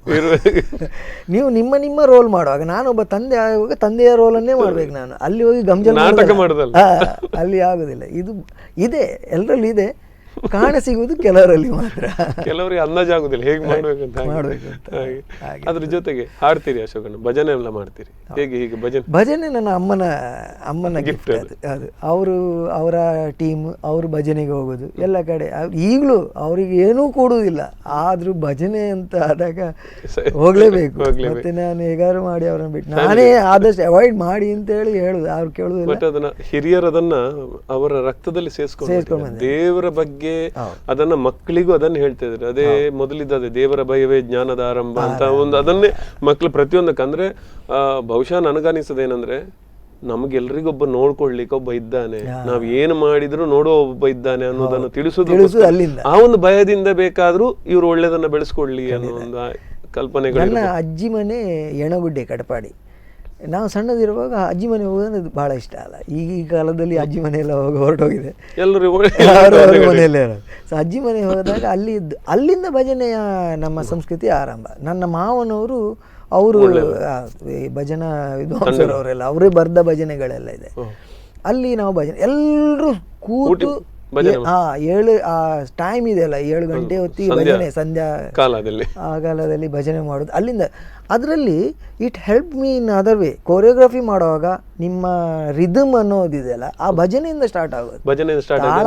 ನೀವು ನಿಮ್ಮ ರೋಲ್ ಮಾಡುವಾಗ, ನಾನೊಬ್ಬ ತಂದೆ ಆಗುವಾಗ ತಂದೆಯ ರೋಲನ್ನೇ ಮಾಡ್ಬೇಕು. ನಾನು ಅಲ್ಲಿ ಹೋಗಿ ನಾಟಕ ಮಾಡೋದಲ್ಲ, ಅಲ್ಲಿ ಆಗೋದಿಲ್ಲ. ಇದು ಇದೆ, ಎಲ್ಲರಲ್ಲಿ ಇದೆ, ಕಾಣ ಸಿಗುವುದು ಕೆಲವರಲ್ಲಿ ಮಾತ್ರ. ಕೆಲವರಿಗೆ ಅಂದಾಜಾಗುದಿಲ್ಲ ಹೇಗೆ ಮಾಡ್ಬೇಕಂತ. ಅದ್ರ ಜೊತೆಗೆ ಹಾಡ್ತೀರಿ ಅಶೋಕಣ್ಣ, ಭಜನೆ ಎಲ್ಲ ಮಾಡ್ತೀರಿ, ಹೇಗೆ? ಹೀಗೆ ಭಜನೆ ನನ್ನ ಅಮ್ಮನ ಗಿಫ್ಟ್ ಅದು. ಅವರ ಟೀಮ್ ಅವರು ಭಜನೆಗೆ ಹೋಗೋದು ಎಲ್ಲ ಕಡೆ. ಈಗಲೂ ಅವರಿಗೆ ಏನೂ ಕೊಡುವುದಿಲ್ಲ, ಆದ್ರೂ ಭಜನೆ ಅಂತ ಆದಾಗ ಹೋಗ್ಲೇಬೇಕು. ಮತ್ತೆ ನಾನು ಹೇಗಾರು ಮಾಡಿ ಅವ್ರನ್ನ ಬಿಟ್ಟು ನಾನೇ ಆದಷ್ಟು ಅವಾಯ್ಡ್ ಮಾಡಿ ಅಂತ ಹೇಳುದು, ಅವ್ರು ಕೇಳುದಿಲ್ಲ. ಅದನ್ನ ಹಿರಿಯರು ಅದನ್ನ ಅವರ ರಕ್ತದಲ್ಲಿ ಸೇರಿಸ್ಕೊಂಡು ದೇವರ ಬಗ್ಗೆ ಅದನ್ನ ಮಕ್ಕಳಿಗೂ ಅದನ್ನ ಹೇಳ್ತಾ ಇದ್ರು. ಅದೇ ಮೊದಲಿದ್ದ ದೇವರ ಭಯವೇ ಜ್ಞಾನದ ಆರಂಭ ಅಂತ ಒಂದು ಅದನ್ನೇ ಮಕ್ಳು ಪ್ರತಿಯೊಂದಕ್ಕೆ. ಅಂದ್ರೆ ಬಹುಶಃ ನನಗನಿಸೋದೇನಂದ್ರೆ, ನಮ್ಗೆಲ್ರಿಗೊಬ್ಬ ನೋಡ್ಕೊಳ್ಲಿಕ್ಕೆ ಒಬ್ಬ ಇದ್ದಾನೆ, ನಾವ್ ಏನು ಮಾಡಿದ್ರು ನೋಡೋ ಒಬ್ಬ ಇದ್ದಾನೆ ಅನ್ನೋದನ್ನು ತಿಳಿಸೋದು. ಆ ಒಂದು ಭಯದಿಂದ ಬೇಕಾದ್ರೂ ಇವ್ರು ಒಳ್ಳೇದನ್ನ ಬೆಳೆಸ್ಕೊಳ್ಳಿ ಅನ್ನೋ ಒಂದು ಕಲ್ಪನೆಗಳು. ನನ್ನ ಅಜ್ಜಿ ಮನೆ ಯಣಗುಡ್ಡೆ, ಕಟಪಾಡಿ. ನಾವು ಸಣ್ಣದಿರುವಾಗ ಅಜ್ಜಿ ಮನೆ ಹೋಗೋದು ಬಹಳ ಇಷ್ಟ ಅಲ್ಲ. ಈ ಕಾಲದಲ್ಲಿ ಅಜ್ಜಿ ಮನೆಯೆಲ್ಲ ಹೊರಟೋಗಿದೆ, ಎಲ್ಲರೂ ಮನೆಯಲ್ಲೇ ಇರೋದು. ಸೊ ಅಜ್ಜಿ ಮನೆ ಹೋದಾಗ ಅಲ್ಲಿಂದ ಭಜನೆಯ ನಮ್ಮ ಸಂಸ್ಕೃತಿ ಆರಂಭ. ನನ್ನ ಮಾವನವರು ಅವರು ಭಜನಾ ವಿದ್ವಾಂಸರವರೆಲ್ಲ, ಅವರೇ ಬರೆದ ಭಜನೆಗಳೆಲ್ಲ ಇದೆ. ಅಲ್ಲಿ ನಾವು ಭಜನೆ ಎಲ್ಲರೂ ಕೂತು ಟೈಮ್ ಇದೆಯಲ್ಲ, 7 ಗಂಟೆ ಹೊತ್ತಿಗೆ ಭಜನೆ, ಸಂಧ್ಯಾ ಆ ಕಾಲದಲ್ಲಿ ಭಜನೆ ಮಾಡೋದು. ಅಲ್ಲಿಂದ ಅದರಲ್ಲಿ it help me in other way. Choreography ಮಾಡುವಾಗ ನಿಮ್ಮ ರಿದಮ್ ಅನ್ನೋದಿದೆಯಲ್ಲ, ಆ ಭಜನೆಯಿಂದ ಸ್ಟಾರ್ಟ್ ಆಗೋದು.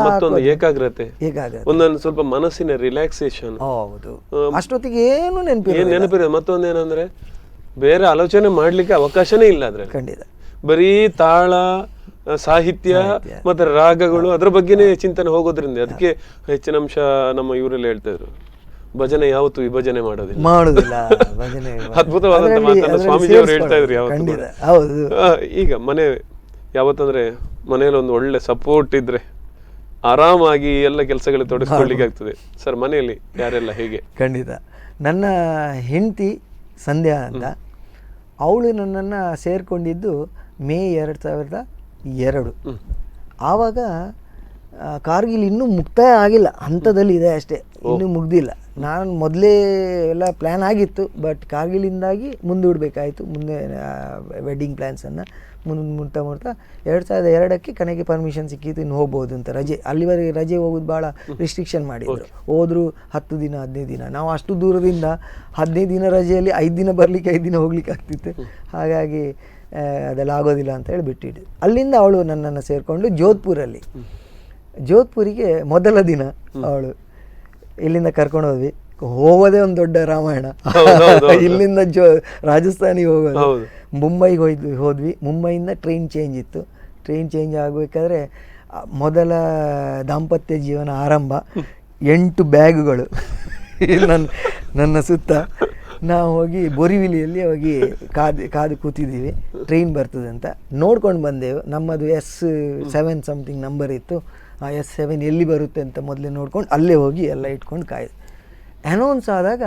ಮತ್ತೊಂದು ಏಕಾಗ್ರತೆ, ಒಂದೊಂದು ಸ್ವಲ್ಪ ಮನಸ್ಸಿನ ರಿಲ್ಯಾಕ್ಸೇಷನ್. ಹೌದು, ಅಷ್ಟೊತ್ತಿಗೆ ಏನು ನೆನಪಿರೋದು. ಮತ್ತೊಂದೇನಂದ್ರೆ, ಬೇರೆ ಆಲೋಚನೆ ಮಾಡ್ಲಿಕ್ಕೆ ಅವಕಾಶನೇ ಇಲ್ಲ ಅದ್ರಲ್ಲಿ. ಖಂಡಿತ ಬರೀ ತಾಳ, ಸಾಹಿತ್ಯ ಮತ್ತೆ ರಾಗಗಳು, ಅದ್ರ ಬಗ್ಗೆನೇ ಚಿಂತನೆ ಹೋಗೋದ್ರಿಂದ ಅದಕ್ಕೆ ಹೆಚ್ಚಿನ ಅಂಶ ನಮ್ಮ ಇವರೆಲ್ಲ ಹೇಳ್ತಾ ಇದ್ರು, ಭಜನೆ ಯಾವತ್ತು ವಿಭಜನೆ ಮಾಡೋದಿಲ್ಲ. ಅದ್ಭುತವಾದಂತ ಮಾತನ್ನ ಸ್ವಾಮೀಜಿಯವರು ಹೇಳ್ತಾ ಇದ್ರು ಯಾವತ್ತು. ಈಗ ಮನೆ ಯಾವತ್ತಂದ್ರೆ ಮನೆಯಲ್ಲಿ ಒಂದು ಒಳ್ಳೆ ಸಪೋರ್ಟ್ ಇದ್ರೆ ಆರಾಮಾಗಿ ಎಲ್ಲ ಕೆಲಸಗಳು ತೊಡಗಿಸ್ಕೊಳ್ಳಿಕ್ಕೆ ಆಗ್ತದೆ. ಸರ್, ಮನೆಯಲ್ಲಿ ಯಾರೆಲ್ಲ ಹೇಗೆ? ಖಂಡಿತ. ನನ್ನ ಹೆಂಡತಿ ಸಂಧ್ಯಾ ಅಂತ, ಅವಳು ನನ್ನನ್ನು ಸೇರ್ಕೊಂಡಿದ್ದು ಮೇ 2002. ಆವಾಗ ಕಾರ್ಗಿಲ್ ಇನ್ನೂ ಮುಕ್ತಾಯ ಆಗಿಲ್ಲ, ಹಂತದಲ್ಲಿ ಇದೆ ಅಷ್ಟೇ, ಇನ್ನೂ ಮುಗ್ದಿಲ್ಲ. ನಾನು ಮೊದಲೇ ಎಲ್ಲ ಪ್ಲ್ಯಾನ್ ಆಗಿತ್ತು, ಬಟ್ ಕಾರ್ಗಿಲಿಂದಾಗಿ ಮುಂದೂಡಬೇಕಾಯಿತು. ಮುಂದೆ ವೆಡ್ಡಿಂಗ್ ಪ್ಲ್ಯಾನ್ಸನ್ನು ಮುಟ್ತಾ 2002ಕ್ಕೆ ಕೊನೆಗೆ ಪರ್ಮಿಷನ್ ಸಿಕ್ಕಿತ್ತು, ಇನ್ನು ಹೋಗ್ಬೋದು ಅಂತ. ಅಲ್ಲಿವರೆಗೆ ರಜೆ ಹೋಗೋದು ಭಾಳ ರಿಸ್ಟ್ರಿಕ್ಷನ್ ಮಾಡಿದರು. ಹೋದರೂ 10 ದಿನ 15 ದಿನ. ನಾವು ಅಷ್ಟು ದೂರದಿಂದ 15 ದಿನ ರಜೆಯಲ್ಲಿ 5 ದಿನ ಬರಲಿಕ್ಕೆ 5 ದಿನ ಹೋಗ್ಲಿಕ್ಕೆ ಆಗ್ತಿತ್ತು. ಹಾಗಾಗಿ ಅದೆಲ್ಲ ಆಗೋದಿಲ್ಲ ಅಂತ ಹೇಳಿ ಬಿಟ್ಟಿದ್ದು. ಅಲ್ಲಿಂದ ಅವಳು ನನ್ನನ್ನು ಸೇರಿಕೊಂಡು ಜೋಧ್ಪುರಿಗೆ ಮೊದಲ ದಿನ ಅವಳು ಇಲ್ಲಿಂದ ಕರ್ಕೊಂಡು ಹೋದ್ವಿ. ಹೋಗೋದೇ ಒಂದು ದೊಡ್ಡ ರಾಮಾಯಣ. ಇಲ್ಲಿಂದ ರಾಜಸ್ಥಾನಿಗೆ ಹೋಗೋದು. ಮುಂಬೈಗೆ ಹೋದ್ವಿ. ಮುಂಬೈಯಿಂದ ಟ್ರೈನ್ ಚೇಂಜ್ ಇತ್ತು. ಟ್ರೈನ್ ಚೇಂಜ್ ಆಗಬೇಕಾದ್ರೆ ಮೊದಲ ದಾಂಪತ್ಯ ಜೀವನ ಆರಂಭ. 8 ಬ್ಯಾಗುಗಳು ನನ್ನ ಸುತ್ತ. ನಾವು ಹೋಗಿ ಬೋರಿವಿಲಿಯಲ್ಲಿ ಹೋಗಿ ಕಾದು ಕೂತಿದ್ದೀವಿ ಟ್ರೈನ್ ಬರ್ತದೆ ಅಂತ ನೋಡ್ಕೊಂಡು ಬಂದೆವು. ನಮ್ಮದು S7 ಸಮಥಿಂಗ್ ನಂಬರ್ ಇತ್ತು. ಆ S7 ಎಲ್ಲಿ ಬರುತ್ತೆ ಅಂತ ಮೊದಲೇ ನೋಡ್ಕೊಂಡು ಅಲ್ಲೇ ಹೋಗಿ ಎಲ್ಲ ಇಟ್ಕೊಂಡು ಕಾಯ್ದು. ಅನೌನ್ಸ್ ಆದಾಗ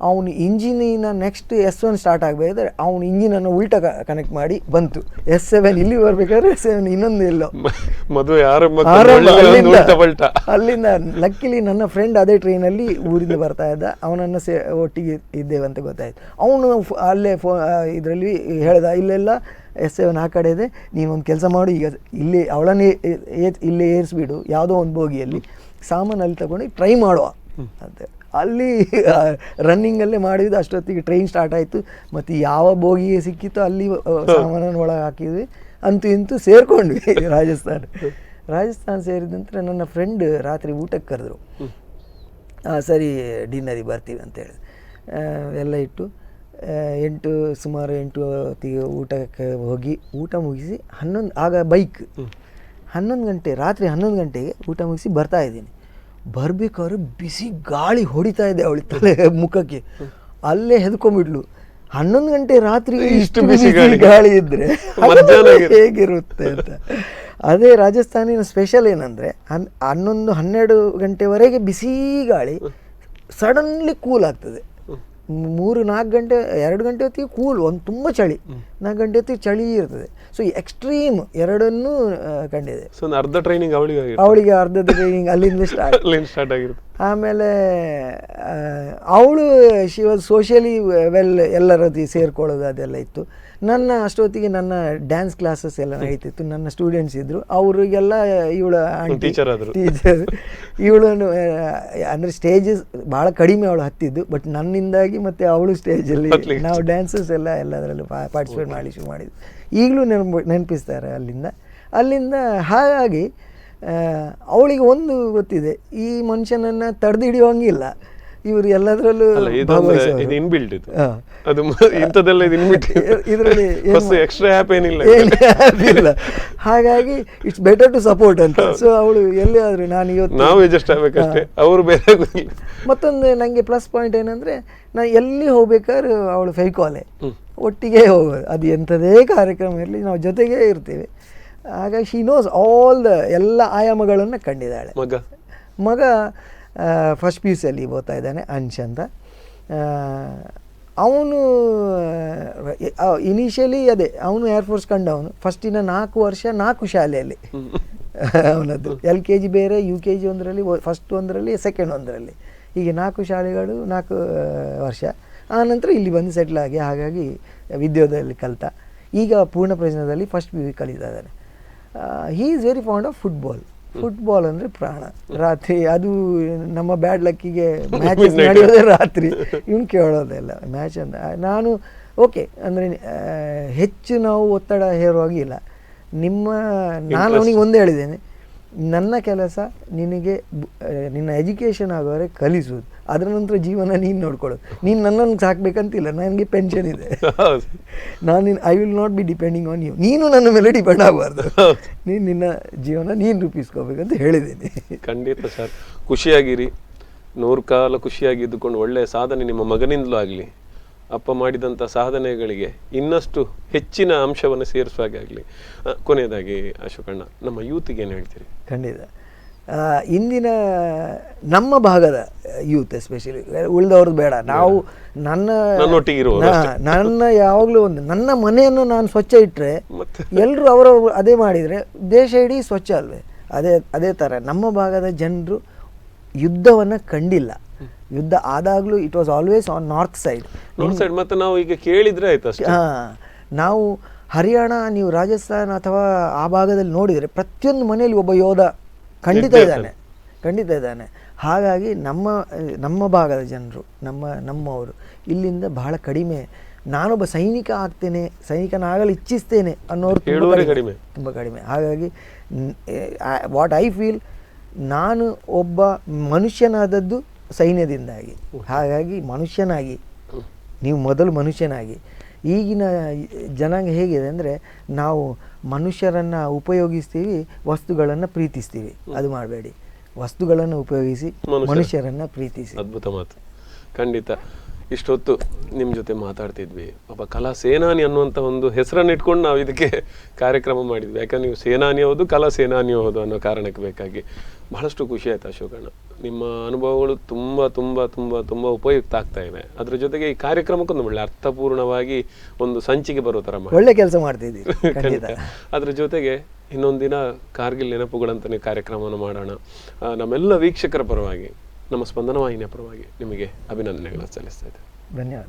ಅವನು ಇಂಜಿನಿನ ನೆಕ್ಸ್ಟ್ S1 ಸ್ಟಾರ್ಟ್ ಆಗಬೇಕಾದ್ರೆ ಅವನು ಇಂಜಿನನ್ನು ಉಲ್ಟಾ ಕನೆಕ್ಟ್ ಮಾಡಿ ಬಂತು. S7 ಇಲ್ಲಿ ಬರ್ಬೇಕಾದ್ರೆ S7 ಇನ್ನೊಂದು ಎಲ್ಲೋ ಮದುವೆ ಅಲ್ಲಿಂದ ಲಕ್ಕಿಲಿ ನನ್ನ ಫ್ರೆಂಡ್ ಅದೇ ಟ್ರೈನಲ್ಲಿ ಊರಿಂದ ಬರ್ತಾ ಇದ್ದ. ಅವನನ್ನು ಒಟ್ಟಿಗೆ ಇದ್ದೇವೆ ಅಂತ ಗೊತ್ತಾಯ್ತು. ಅವನು ಅಲ್ಲೇ ಇದರಲ್ಲಿ ಹೇಳ್ದ, ಇಲ್ಲೆಲ್ಲ S7 ಆ ಕಡೆ ಇದೆ, ನೀನೊಂದು ಕೆಲಸ ಮಾಡು, ಈಗ ಇಲ್ಲಿ ಅವಳನ್ನೇ ಇಲ್ಲೇ ಏರಿಸ್ಬಿಡು ಯಾವುದೋ ಒಂದು ಬೋಗಿಯಲ್ಲಿ, ಸಾಮಾನು ಅಲ್ಲಿ ತಗೊಂಡು ಟ್ರೈ ಮಾಡುವ ಅಂತ. ಅಲ್ಲಿ ರನ್ನಿಂಗಲ್ಲೇ ಮಾಡಿದ್ದು. ಅಷ್ಟೊತ್ತಿಗೆ ಟ್ರೈನ್ ಸ್ಟಾರ್ಟ್ ಆಯಿತು. ಮತ್ತು ಯಾವ ಬೋಗಿಗೆ ಸಿಕ್ಕಿತ್ತು ಅಲ್ಲಿ ಸಾಮಾನನ್ನು ಒಳಗೆ ಹಾಕಿದ್ವಿ. ಅಂತೂ ಇಂತೂ ಸೇರಿಕೊಂಡ್ವಿ ರಾಜಸ್ಥಾನ ಸೇರಿದ ನಂತರ ನನ್ನ ಫ್ರೆಂಡ್ ರಾತ್ರಿ ಊಟಕ್ಕೆ ಕರೆದ್ರು. ಸರಿ ಡಿನ್ನರಿಗೆ ಬರ್ತೀವಿ ಅಂತೇಳಿ ಎಲ್ಲ ಇಟ್ಟು ಸುಮಾರು 8 ಹೊತ್ತಿಗೆ ಊಟಕ್ಕೆ ಹೋಗಿ ಊಟ ಮುಗಿಸಿ 11 ಆಗ ಬೈಕ್ 11 ಗಂಟೆ ರಾತ್ರಿ 11 ಗಂಟೆಗೆ ಊಟ ಮುಗಿಸಿ ಬರ್ತಾ ಇದ್ದೀನಿ. ಬರ್ಬೇಕಾದ್ರೆ ಬಿಸಿ ಗಾಳಿ ಹೊಡಿತಾ ಇದೆ ಅವಳಿ ತಲೆ ಮುಖಕ್ಕೆ. ಅಲ್ಲೇ ಹೆದ್ಕೊಂಡ್ಬಿಡ್ಲು. 11 ಗಂಟೆ ರಾತ್ರಿ ಇಷ್ಟು ಬಿಸಿ ಗಾಳಿ ಇದ್ರೆ ಹೇಗಿರುತ್ತೆ ಅಂತ. ಅದೇ ರಾಜಸ್ಥಾನಿನ ಸ್ಪೆಷಲ್ ಏನಂದರೆ 11-12 ಗಂಟೆವರೆಗೆ ಬಿಸಿ ಗಾಳಿ ಸಡನ್ಲಿ ಕೂಲ್ ಆಗ್ತದೆ. 3-4 ಗಂಟೆ 2 ಗಂಟೆ ಹೊತ್ತಿಗೆ ಕೂಲ್, ಒಂದು ತುಂಬ ಚಳಿ, 4 ಗಂಟೆ ಹೊತ್ತಿಗೆ ಚಳಿ ಇರ್ತದೆ. ಸೊ ಎಕ್ಸ್ಟ್ರೀಮ್ ಎರಡನ್ನೂ ಕಂಡಿದೆ. ಸೊ ಅರ್ಧ ಟ್ರೈನಿಂಗ್ ಅವಳಿಗೆ ಅರ್ಧದ ಟ್ರೈನಿಂಗ್ ಅಲ್ಲಿಂದ ಸ್ಟಾರ್ಟ್ ಆಗಿರುತ್ತೆ. ಆಮೇಲೆ ಅವಳು ಶಿ ವಾಸ್ ಸೋಷಿಯಲಿ ವೆಲ್, ಎಲ್ಲರ ಸೇರ್ಕೊಳ್ಳೋದು ಅದೆಲ್ಲ ಇತ್ತು. ಅಷ್ಟೊತ್ತಿಗೆ ನನ್ನ ಡ್ಯಾನ್ಸ್ ಕ್ಲಾಸಸ್ ಎಲ್ಲ ನಡೀತಿತ್ತು. ನನ್ನ ಸ್ಟೂಡೆಂಟ್ಸ್ ಇದ್ದರು, ಅವರಿಗೆಲ್ಲ ಇವಳ ಟೀಚರ್ ಇವಳನ್ನು ಅಂದರೆ ಸ್ಟೇಜಸ್ ಭಾಳ ಕಡಿಮೆ ಅವಳು ಹತ್ತಿದ್ದು. ಬಟ್ ನನ್ನಿಂದಾಗಿ ಮತ್ತು ಅವಳು ಸ್ಟೇಜಲ್ಲಿ ನಾವು ಡ್ಯಾನ್ಸಸ್ ಎಲ್ಲದರಲ್ಲೂ ಪಾರ್ಟಿಸಿಪೇಟ್ ಮಾಡಿ ಶುರು ಮಾಡಿದ್ವಿ. ಈಗಲೂ ನೆನಪಿಸ್ತಾರೆ ಅಲ್ಲಿಂದ. ಹಾಗಾಗಿ ಅವಳಿಗೆ ಒಂದು ಗೊತ್ತಿದೆ, ಈ ಮನುಷ್ಯನನ್ನು ತಡೆದು ಹಿಡಿಯೋಂಗಿಲ್ಲ, ಇವರು ಎಲ್ಲದರಲ್ಲೂ ಏನಿಲ್ಲ. ಹಾಗಾಗಿ ಇಟ್ಸ್ ಬೆಟರ್ ಟು ಸಪೋರ್ಟ್ ಅಂತ. ಸೊ ಅವಳು ಎಲ್ಲಿ ಆದ್ರು ನಾನು ಮತ್ತೊಂದು ನನಗೆ ಪ್ಲಸ್ ಪಾಯಿಂಟ್ ಏನಂದ್ರೆ, ನಾನು ಎಲ್ಲಿ ಹೋಗ್ಬೇಕಾದ್ರೆ ಅವಳು ಫೈಕಾಲೆ ಒಟ್ಟಿಗೆ ಹೋಗೋದು. ಅದು ಎಂಥದೇ ಕಾರ್ಯಕ್ರಮ ಇರಲಿ ನಾವು ಜೊತೆಗೇ ಇರ್ತೀವಿ. ಹಾಗಾಗಿ ಶಿ ನೋಸ್ ಆಲ್ ಎಲ್ಲ ಆಯಾಮಗಳನ್ನು ಕಂಡಿದ್ದಾಳೆ. ಮಗ ಫಸ್ಟ್ PUC ಓದ್ತಾ ಇದ್ದಾನೆ, ಅಂಶ್ ಅಂತ. ಅವನು ಇನಿಷಿಯಲಿ ಅವನು ಏರ್ಫೋರ್ಸ್ ಕಂಡವನು. ಫಸ್ಟಿನ 4 ವರ್ಷ 4 ಶಾಲೆಯಲ್ಲಿ ಅವನದ್ದು. LKG ಬೇರೆ, UKG ಒಂದರಲ್ಲಿ, ಫಸ್ಟ್ ಒಂದರಲ್ಲಿ, ಸೆಕೆಂಡ್ ಒಂದರಲ್ಲಿ, ಹೀಗೆ 4 ಶಾಲೆಗಳು 4 ವರ್ಷ. ಆನಂತರ ಇಲ್ಲಿ ಬಂದು ಸೆಟ್ಲ್ ಆಗಿ, ಹಾಗಾಗಿ ವಿದ್ಯೋದಲ್ಲಿ ಕಲಿತ. ಈಗ ಪೂರ್ಣ ಪ್ರಜ್ಞದಲ್ಲಿ ಫಸ್ಟ್ PUC ಕಲಿತಾ ಇದ್ದಾನೆ. He is very fond of football ಅಂದರೆ ಪ್ರಾಣ. ರಾತ್ರಿ ಅದು ನಮ್ಮ ಬ್ಯಾಡ್ ಲಕ್ಕಿಗೆ ಮ್ಯಾಚಸ್ ನಡೆಯೋದೇ ರಾತ್ರಿ, ಇವನು ಕೇಳೋದೆಲ್ಲ ಮ್ಯಾಚ್ ಅಂತ. ನಾನು ಓಕೆ ಅಂದರೆ ಹೆಚ್ಚು ನಾವು ಒತ್ತಡ ಹೇರುವಾಗಿಲ್ಲ. ನಾನು ಅವನಿಗೆ ಒಂದೇ ಹೇಳಿದ್ದೇನೆ, ನನ್ನ ಕೆಲಸ ನಿನಗೆ ನಿನ್ನ ಎಜುಕೇಷನ್ ಆಗೋವರೆಗೆ ಕಲಿಸೋದು, ಅದರ ನಂತರ ಜೀವನ ನೀನು ನೋಡ್ಕೊಳ್ಳೋದು. ನೀನು ನನ್ನನ್ನು ಸಾಕಬೇಕಂತಿಲ್ಲ, ನನಗೆ ಪೆನ್ಷನ್ ಇದೆ, I will not be depending on you. ನೀನು ನನ್ನ ಮೇಲೆ ಡಿಪೆಂಡ್ ಆಗಬಾರ್ದು, ನೀನು ನಿನ್ನ ಜೀವನ ನೀನು ರೂಪಿಸ್ಕೋಬೇಕಂತ ಹೇಳಿದ್ದೀನಿ. ಖಂಡಿತ ಸರ್, ಖುಷಿಯಾಗಿರಿ, 100 ಕಾಲ ಖುಷಿಯಾಗಿದ್ದುಕೊಂಡು ಒಳ್ಳೆಯ ಸಾಧನೆ ನಿಮ್ಮ ಮಗನಿಂದಲೂ ಆಗಲಿ, ಅಪ್ಪ ಮಾಡಿದಂಥ ಸಾಧನೆಗಳಿಗೆ ಇನ್ನಷ್ಟು ಹೆಚ್ಚಿನ ಅಂಶವನ್ನು ಸೇರಿಸುವಾಗೆ ಆಗಲಿ. ಕೊನೆಯದಾಗಿ ಅಶೋಕಣ್ಣ, ನಮ್ಮ ಯೂತ್ಗೆ ಏನು ಹೇಳ್ತೀರಿ? ಖಂಡಿತ ಇಂದಿನ ನಮ್ಮ ಭಾಗದ ಯೂತ್ ಎಸ್ಪೆಷಲಿ, ಉಳಿದವ್ರದ್ದು ಬೇಡ, ನಾವು ನನ್ನ ಯಾವಾಗಲೂ ನನ್ನ ಮನೆಯನ್ನು ನಾನು ಸ್ವಚ್ಛ ಇಟ್ಟರೆ ಎಲ್ಲರೂ ಅವರವರು ಅದೇ ಮಾಡಿದರೆ ದೇಶ ಇಡೀ ಸ್ವಚ್ಛ ಅಲ್ವೇ? ಅದೇ ಥರ ನಮ್ಮ ಭಾಗದ ಜನರು ಯುದ್ಧವನ್ನು ಕಂಡಿಲ್ಲ. ಯುದ್ಧ ಆದಾಗಲೂ it was always on north side. ಮತ್ತು ನಾವು ಈಗ ಕೇಳಿದರೆ ಆಯ್ತು. ನಾವು ಹರಿಯಾಣ, ನೀವು ರಾಜಸ್ಥಾನ ಅಥವಾ ಆ ಭಾಗದಲ್ಲಿ ನೋಡಿದರೆ ಪ್ರತಿಯೊಂದು ಮನೆಯಲ್ಲಿ ಒಬ್ಬ ಯೋಧ ಖಂಡಿತ ಇದ್ದಾನೆ. ಹಾಗಾಗಿ ನಮ್ಮ ಭಾಗದ ಜನರು, ನಮ್ಮವರು ಇಲ್ಲಿಂದ ಬಹಳ ಕಡಿಮೆ. ನಾನೊಬ್ಬ ಸೈನಿಕನಾಗಲು ಇಚ್ಛಿಸ್ತೇನೆ ಅನ್ನೋರು ತುಂಬ ಕಡಿಮೆ. ಹಾಗಾಗಿ ವಾಟ್ ಐ ಫೀಲ್, ನಾನು ಒಬ್ಬ ಮನುಷ್ಯನಾದದ್ದು ಸೈನ್ಯದಿಂದಾಗಿ. ಹಾಗಾಗಿ ಮನುಷ್ಯನಾಗಿ, ನೀವು ಮೊದಲು ಮನುಷ್ಯನಾಗಿ. ಈಗಿನ ಜನಾಂಗ ಹೇಗಿದೆ ಅಂದರೆ, ನಾವು ಮನುಷ್ಯರನ್ನು ಉಪಯೋಗಿಸ್ತೀವಿ, ವಸ್ತುಗಳನ್ನು ಪ್ರೀತಿಸ್ತೀವಿ. ಅದು ಮಾಡಬೇಡಿ, ವಸ್ತುಗಳನ್ನು ಉಪಯೋಗಿಸಿ ಮನುಷ್ಯರನ್ನು ಪ್ರೀತಿಸಿ. ಅದ್ಭುತ ಮಾತು. ಖಂಡಿತ ಇಷ್ಟೊತ್ತು ನಿಮ್ಮ ಜೊತೆ ಮಾತಾಡ್ತಿದ್ವಿ. ಒಬ್ಬ ಕಲಾ ಸೇನಾನಿ ಅನ್ನುವಂಥ ಒಂದು ಹೆಸರನ್ನು ಇಟ್ಕೊಂಡು ನಾವು ಇದಕ್ಕೆ ಕಾರ್ಯಕ್ರಮ ಮಾಡಿದ್ವಿ. ಯಾಕಂದ್ರೆ ನೀವು ಸೇನಾನಿ ಹೌದು, ಕಲಾ ಸೇನಾನಿ ಹೌದು ಅನ್ನೋ ಕಾರಣಕ್ಕೆ ಬೇಕಾಗಿ. ಬಹಳಷ್ಟು ಖುಷಿ ಆಯ್ತು ಅಶೋಕಣ್ಣ. ನಿಮ್ಮ ಅನುಭವಗಳು ತುಂಬ ತುಂಬ ತುಂಬ ತುಂಬ ಉಪಯುಕ್ತ ಆಗ್ತಾ ಇವೆ. ಅದ್ರ ಜೊತೆಗೆ ಈ ಕಾರ್ಯಕ್ರಮಕ್ಕೊಂದು ಒಳ್ಳೆ ಅರ್ಥಪೂರ್ಣವಾಗಿ ಒಂದು ಸಂಚಿಕೆ ಬರೋ ಥರ ಮಾಡಿ ಒಳ್ಳೆ ಕೆಲಸ ಮಾಡ್ತಿದ್ದೀವಿ. ಅದ್ರ ಜೊತೆಗೆ ಇನ್ನೊಂದಿನ ಕಾರ್ಗಿಲ್ ನೆನಪುಗಳಂತಲೇ ಕಾರ್ಯಕ್ರಮವನ್ನು ಮಾಡೋಣ. ನಮ್ಮೆಲ್ಲ ವೀಕ್ಷಕರ ಪರವಾಗಿ, ನಮ್ಮ ಸ್ಪಂದನ ವಾಹಿನಿಯ ಪರವಾಗಿ ನಿಮಗೆ ಅಭಿನಂದನೆಗಳನ್ನು ಸಲ್ಲಿಸ್ತಾ ಇದ್ದೇವೆ. ಧನ್ಯವಾದ.